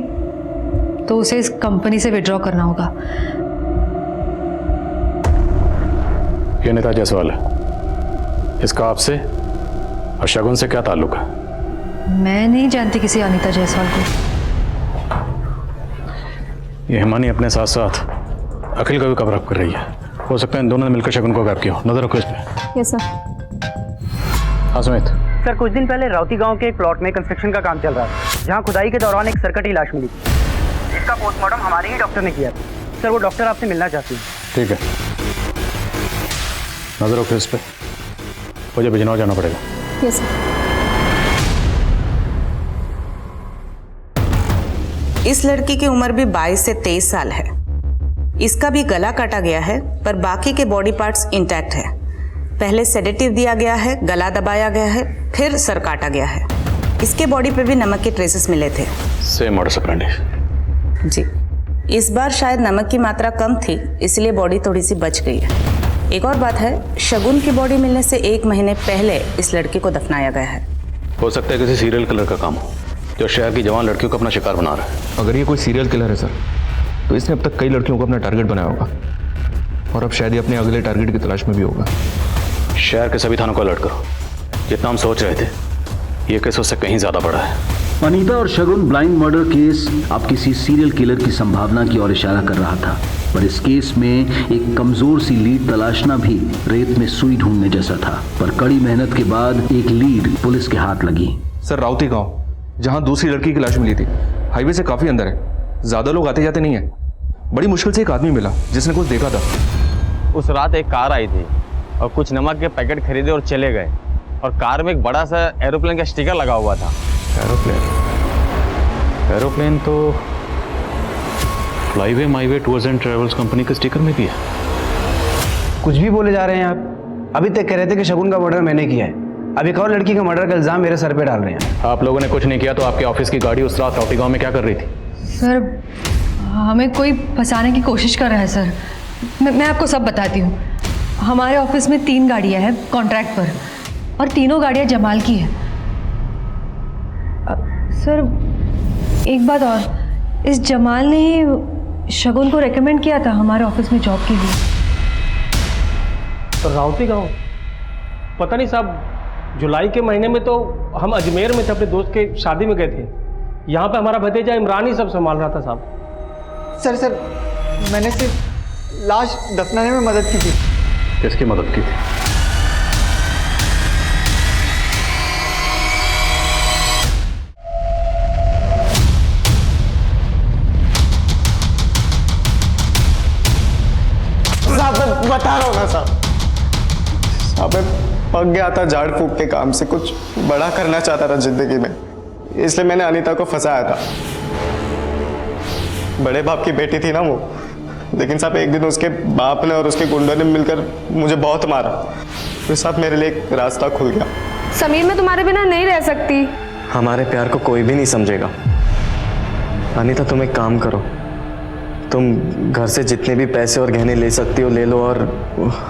तो उसे इस कंपनी से विड्रॉ करना होगा। ये अनीता जायसवाल है, इसका आपसे और शगुन से क्या ताल्लुक है? मैं नहीं जानती किसी अनीता जायसवाल को। ये हिमानी अपने साथ साथ अखिल का भी कवर अप कर रही है। हो सकता है इन दोनों ने मिलकर शगुन को गायब किया हो। नजर रखो इस पे। Yes sir. हाँ सुमित। सर कुछ दिन पहले राउती गांव के एक प्लॉट में कंस्ट्रक्शन का काम चल रहा था, जहां खुदाई के दौरान एक सरकटी लाश मिली थी। इसका पोस्टमार्टम हमारे ही डॉक्टर ने किया था। सर वो डॉक्टर आपसे मिलना चाहती है। ठीक है, नजर रखो इस पे। मुझे बिजनौर जाना पड़ेगा। Yes sir. इस लड़की की उम्र भी 22 से 23 साल है। इसका भी गला काटा गया है, पर बाकी के बॉडी पार्ट्स इंटैक्ट है। पहले सेडेटिव दिया गया है, गला दबाया गया है, फिर सर काटा गया है। इसके बॉडी पे भी नमक के ट्रेसेस मिले थे। Same modus operandi. जी, इस बार शायद नमक की मात्रा कम थी, इसलिए बॉडी थोड़ी सी बच गई है। एक और बात है, शगुन की बॉडी मिलने से 1 महीने पहले इस लड़की को दफनाया गया है। हो सकता है किसी सीरियल किलर का काम हो, जो शहर की जवान लड़कियों को अपना शिकार बना रहा है। अगर ये कोई सीरियल किलर है सर, तो इसने अब तक कई लड़कियों को अपना टारगेट बनाया होगा, और अब शायद ये अपने अगले टारगेट की तलाश में भी होगा। शहर के सभी थानों को अलर्ट करो। जितना हम सोच रहे थे, ये केस उससे कहीं ज्यादा बड़ा है। अनीता और शगुन ब्लाइंड मर्डर केस अब किसी सीरियल किलर की संभावना की ओर इशारा कर रहा था, पर इस केस में एक कमजोर सी लीड तलाशना भी रेत में सुई ढूंढने जैसा था। पर कड़ी मेहनत के बाद एक लीड पुलिस के हाथ लगी। सर राउती गांव, जहां दूसरी लड़की की लाश मिली थी, हाईवे से काफी अंदर है। ज्यादा लोग आते जाते नहीं है। बड़ी मुश्किल से एक आदमी मिला जिसने कुछ देखा था। उस रात एक कार आई थी और कुछ नमक के पैकेट खरीदे और चले गए, और कार में एक बड़ा सा एरोप्लेन का स्टिकर लगा हुआ था। एरोप्लेन तो Flyway Myway tours and travels company के स्टिकर में भी है। कुछ भी बोले जा रहे हैं आप। अभी तक कह रहे थे कि शगुन का मर्डर मैंने किया है, अब एक और लड़की का मर्डर का इल्जाम मेरे सर पे डाल रहे हैं। आप लोगों ने कुछ नहीं किया तो आपके ऑफिस की गाड़ी उस रात राउती गांव में क्या कर रही थी? सर हमें कोई फंसाने की कोशिश कर रहा है सर। मैं आपको सब बताती हूँ। हमारे ऑफिस में 3 गाड़ियाँ हैं कॉन्ट्रैक्ट पर, और तीनों गाड़ियाँ जमाल की हैं। सर एक बात और, इस जमाल ने ही शगुन को रेकमेंड किया था हमारे ऑफिस में जॉब के लिए। तो राउती गाँव, पता नहीं साहब, जुलाई के महीने में तो हम अजमेर में थे, अपने दोस्त के शादी में गए थे। यहाँ पे हमारा भतीजा इमरान ही सब संभाल रहा था साहब। सर मैंने सिर्फ लाश दफनाने में मदद की थी। किसकी मदद की थी? साहब मैं बता रहा हूँ ना साहब, मैं पक गया था झाड़ फूक के काम से। कुछ बड़ा करना चाहता था जिंदगी में, इसलिए मैंने अनीता को फंसाया था। बड़े बाप की बेटी थी ना वो, लेकिन साहब एक दिन उसके बाप ने और उसके गुंडों ने मिलकर मुझे बहुत मारा। तो साहब मेरे लिए एक रास्ता खुल गया। समीर मैं तुम्हारे बिना नहीं रह सकती। हमारे प्यार को कोई भी नहीं समझेगा। अनीता तुम एक काम करो, तुम घर से जितने भी पैसे और गहने ले सकती हो ले लो और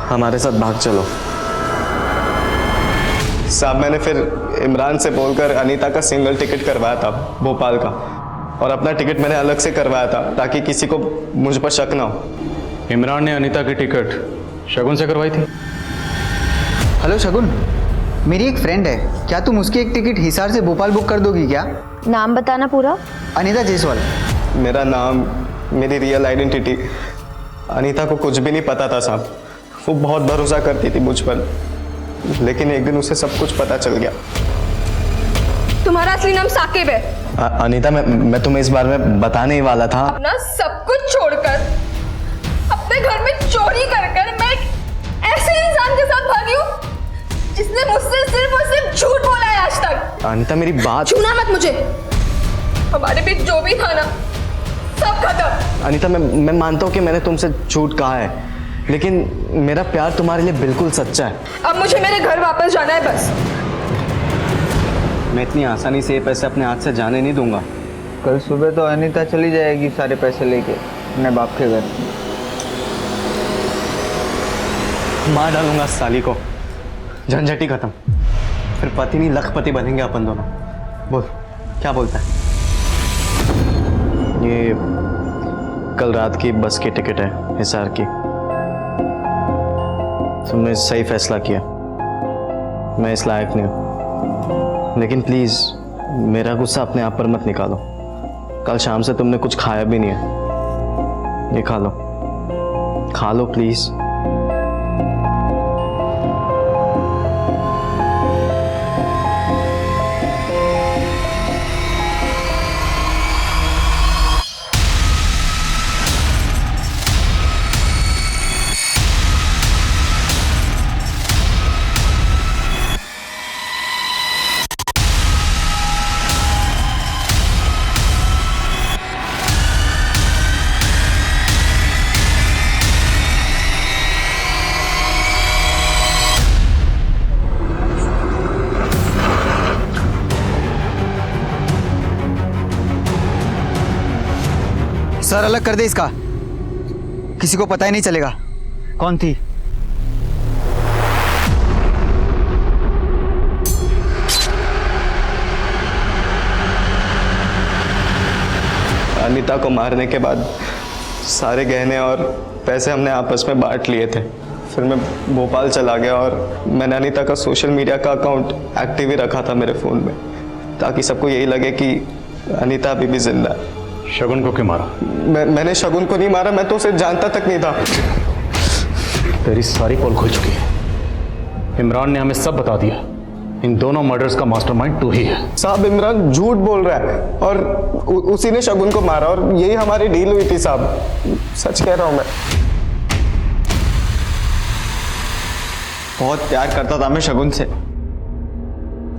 हमारे साथ भाग चलो। साहब मैंने फिर इमरान से बोलकर अनीता का सिंगल टिकट करवाया था भोपाल का, और अपना टिकट मैंने अलग से करवाया था ताकि किसी को मुझ पर शक ना हो। इमरान ने अनीता की टिकट शगुन से करवाई थी? हेलो शगुन, मेरी एक फ्रेंड है, क्या तुम उसकी एक टिकट हिसार से भोपाल बुक कर दोगी क्या? नाम बताना पूरा। अनीता जायसवाल। मेरा नाम, मेरी रियल आइडेंटिटी। अनीता को कुछ भी नहीं पता था साहब। वो बहुत भरोसा करती थी मुझ पर, लेकिन एक दिन उसे सब कुछ पता चल गया। तुम्हारा असली नाम साकिब है। अनीता, मैं तुम्हें इस बारे में बताने ही वाला था। अपना सब कुछ छोड़कर अपने घर में चोरी कर मैं एक ऐसे इंसान के साथ भागी हूँ जिसने मुझसे सिर्फ और सिर्फ झूठ बोला है आज तक। अनीता, मेरी बात। छूना मत मुझे। हमारे बीच जो भी था ना, सब खत्म। अनीता, मैं मानता हूँ कि मैंने तुमसे झूठ कहा है, लेकिन मेरा प्यार तुम्हारे लिए बिल्कुल सच्चा है। अब मुझे मेरे घर वापस जाना है बस। मैं इतनी आसानी से ये पैसे अपने हाथ से जाने नहीं दूंगा। कल सुबह तो अनीता चली जाएगी सारे पैसे लेके अपने बाप के घर। मार डालूंगा इस साली को, झंझट ही खत्म। फिर पति नहीं लखपति बनेंगे अपन दोनों। बोल, क्या बोलता है? ये कल रात की बस की टिकट है हिसार की। तुमने सही फैसला किया। मैं इस लायक नहीं हूँ, लेकिन प्लीज मेरा गुस्सा अपने आप पर मत निकालो। कल शाम से तुमने कुछ खाया भी नहीं है। ये खा लो प्लीज। सर, अलग कर दे इसका, किसी को पता ही नहीं चलेगा कौन थी। अनीता को मारने के बाद सारे गहने और पैसे हमने आपस में बांट लिए थे। फिर मैं भोपाल चला गया और मैंने अनीता का सोशल मीडिया का अकाउंट एक्टिव ही रखा था मेरे फ़ोन में, ताकि सबको यही लगे कि अनीता अभी भी जिंदा है। शगुन को क्यों मारा? मैंने शगुन को नहीं मारा, मैं तो उसे जानता तक नहीं था। तेरी सारी पोल खुल चुकी है। इमरान ने हमें सब बता दिया। इन दोनों मर्डर्स का मास्टरमाइंड तू ही है। साहब, इमरान झूठ बोल रहा है और उसी ने शगुन को मारा और यही हमारी डील हुई थी साहब। सच कह रहा हूं मैं। बहुत प्यार करता था मैं शगुन से,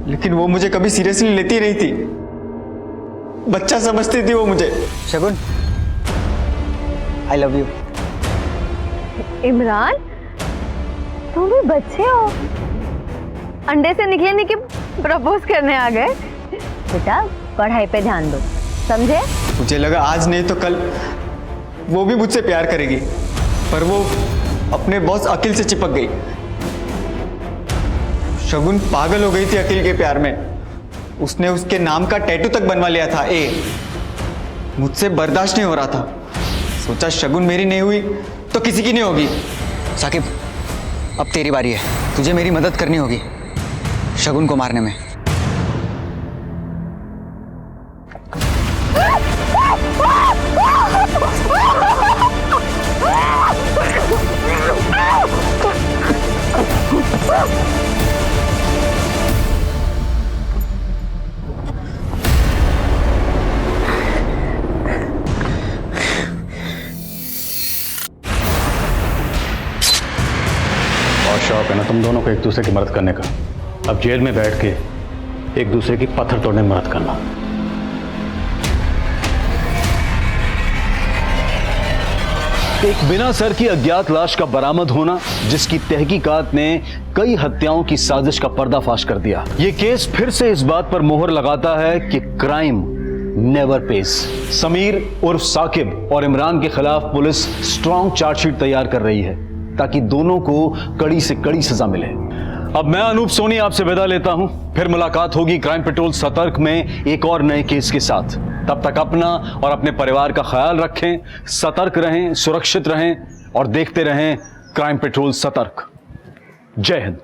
लेकिन वो मुझे कभी सीरियसली लेती नहीं थी। बच्चा समझती थी वो मुझे। शगुन, आई लव यू। इमरान, तुम भी बच्चे हो। अंडे से निकले नहीं कि प्रपोज करने आ गए। बेटा, पढ़ाई पे ध्यान दो, समझे? मुझे लगा आज नहीं तो कल वो भी मुझसे प्यार करेगी, पर वो अपने बॉस अखिल से चिपक गई। शगुन पागल हो गई थी अखिल के प्यार में। उसने उसके नाम का टैटू तक बनवा लिया था, ए। मुझसे बर्दाश्त नहीं हो रहा था। सोचा शगुन मेरी नहीं हुई तो किसी की नहीं होगी। साकिब, अब तेरी बारी है, तुझे मेरी मदद करनी होगी शगुन को मारने में। शौक है ना तुम दोनों को एक दूसरे की मदद करने का। अब जेल में बैठ के एक दूसरे की पत्थर तोड़ने में मदद करना। एक बिना सर की अज्ञात लाश का बरामद होना, जिसकी तहकीकात ने कई हत्याओं की साजिश का पर्दाफाश कर दिया। ये केस फिर से इस बात पर मोहर लगाता है कि क्राइम नेवर पेस। समीर उर्फ साकिब और इमरान के खिलाफ पुलिस स्ट्रॉन्ग चार्जशीट तैयार कर रही है, ताकि दोनों को कड़ी से कड़ी सजा मिले। अब मैं अनूप सोनी आपसे विदा लेता हूं। फिर मुलाकात होगी क्राइम पेट्रोल सतर्क में एक और नए केस के साथ। तब तक अपना और अपने परिवार का ख्याल रखें, सतर्क रहें, सुरक्षित रहें और देखते रहें क्राइम पेट्रोल सतर्क। जय हिंद।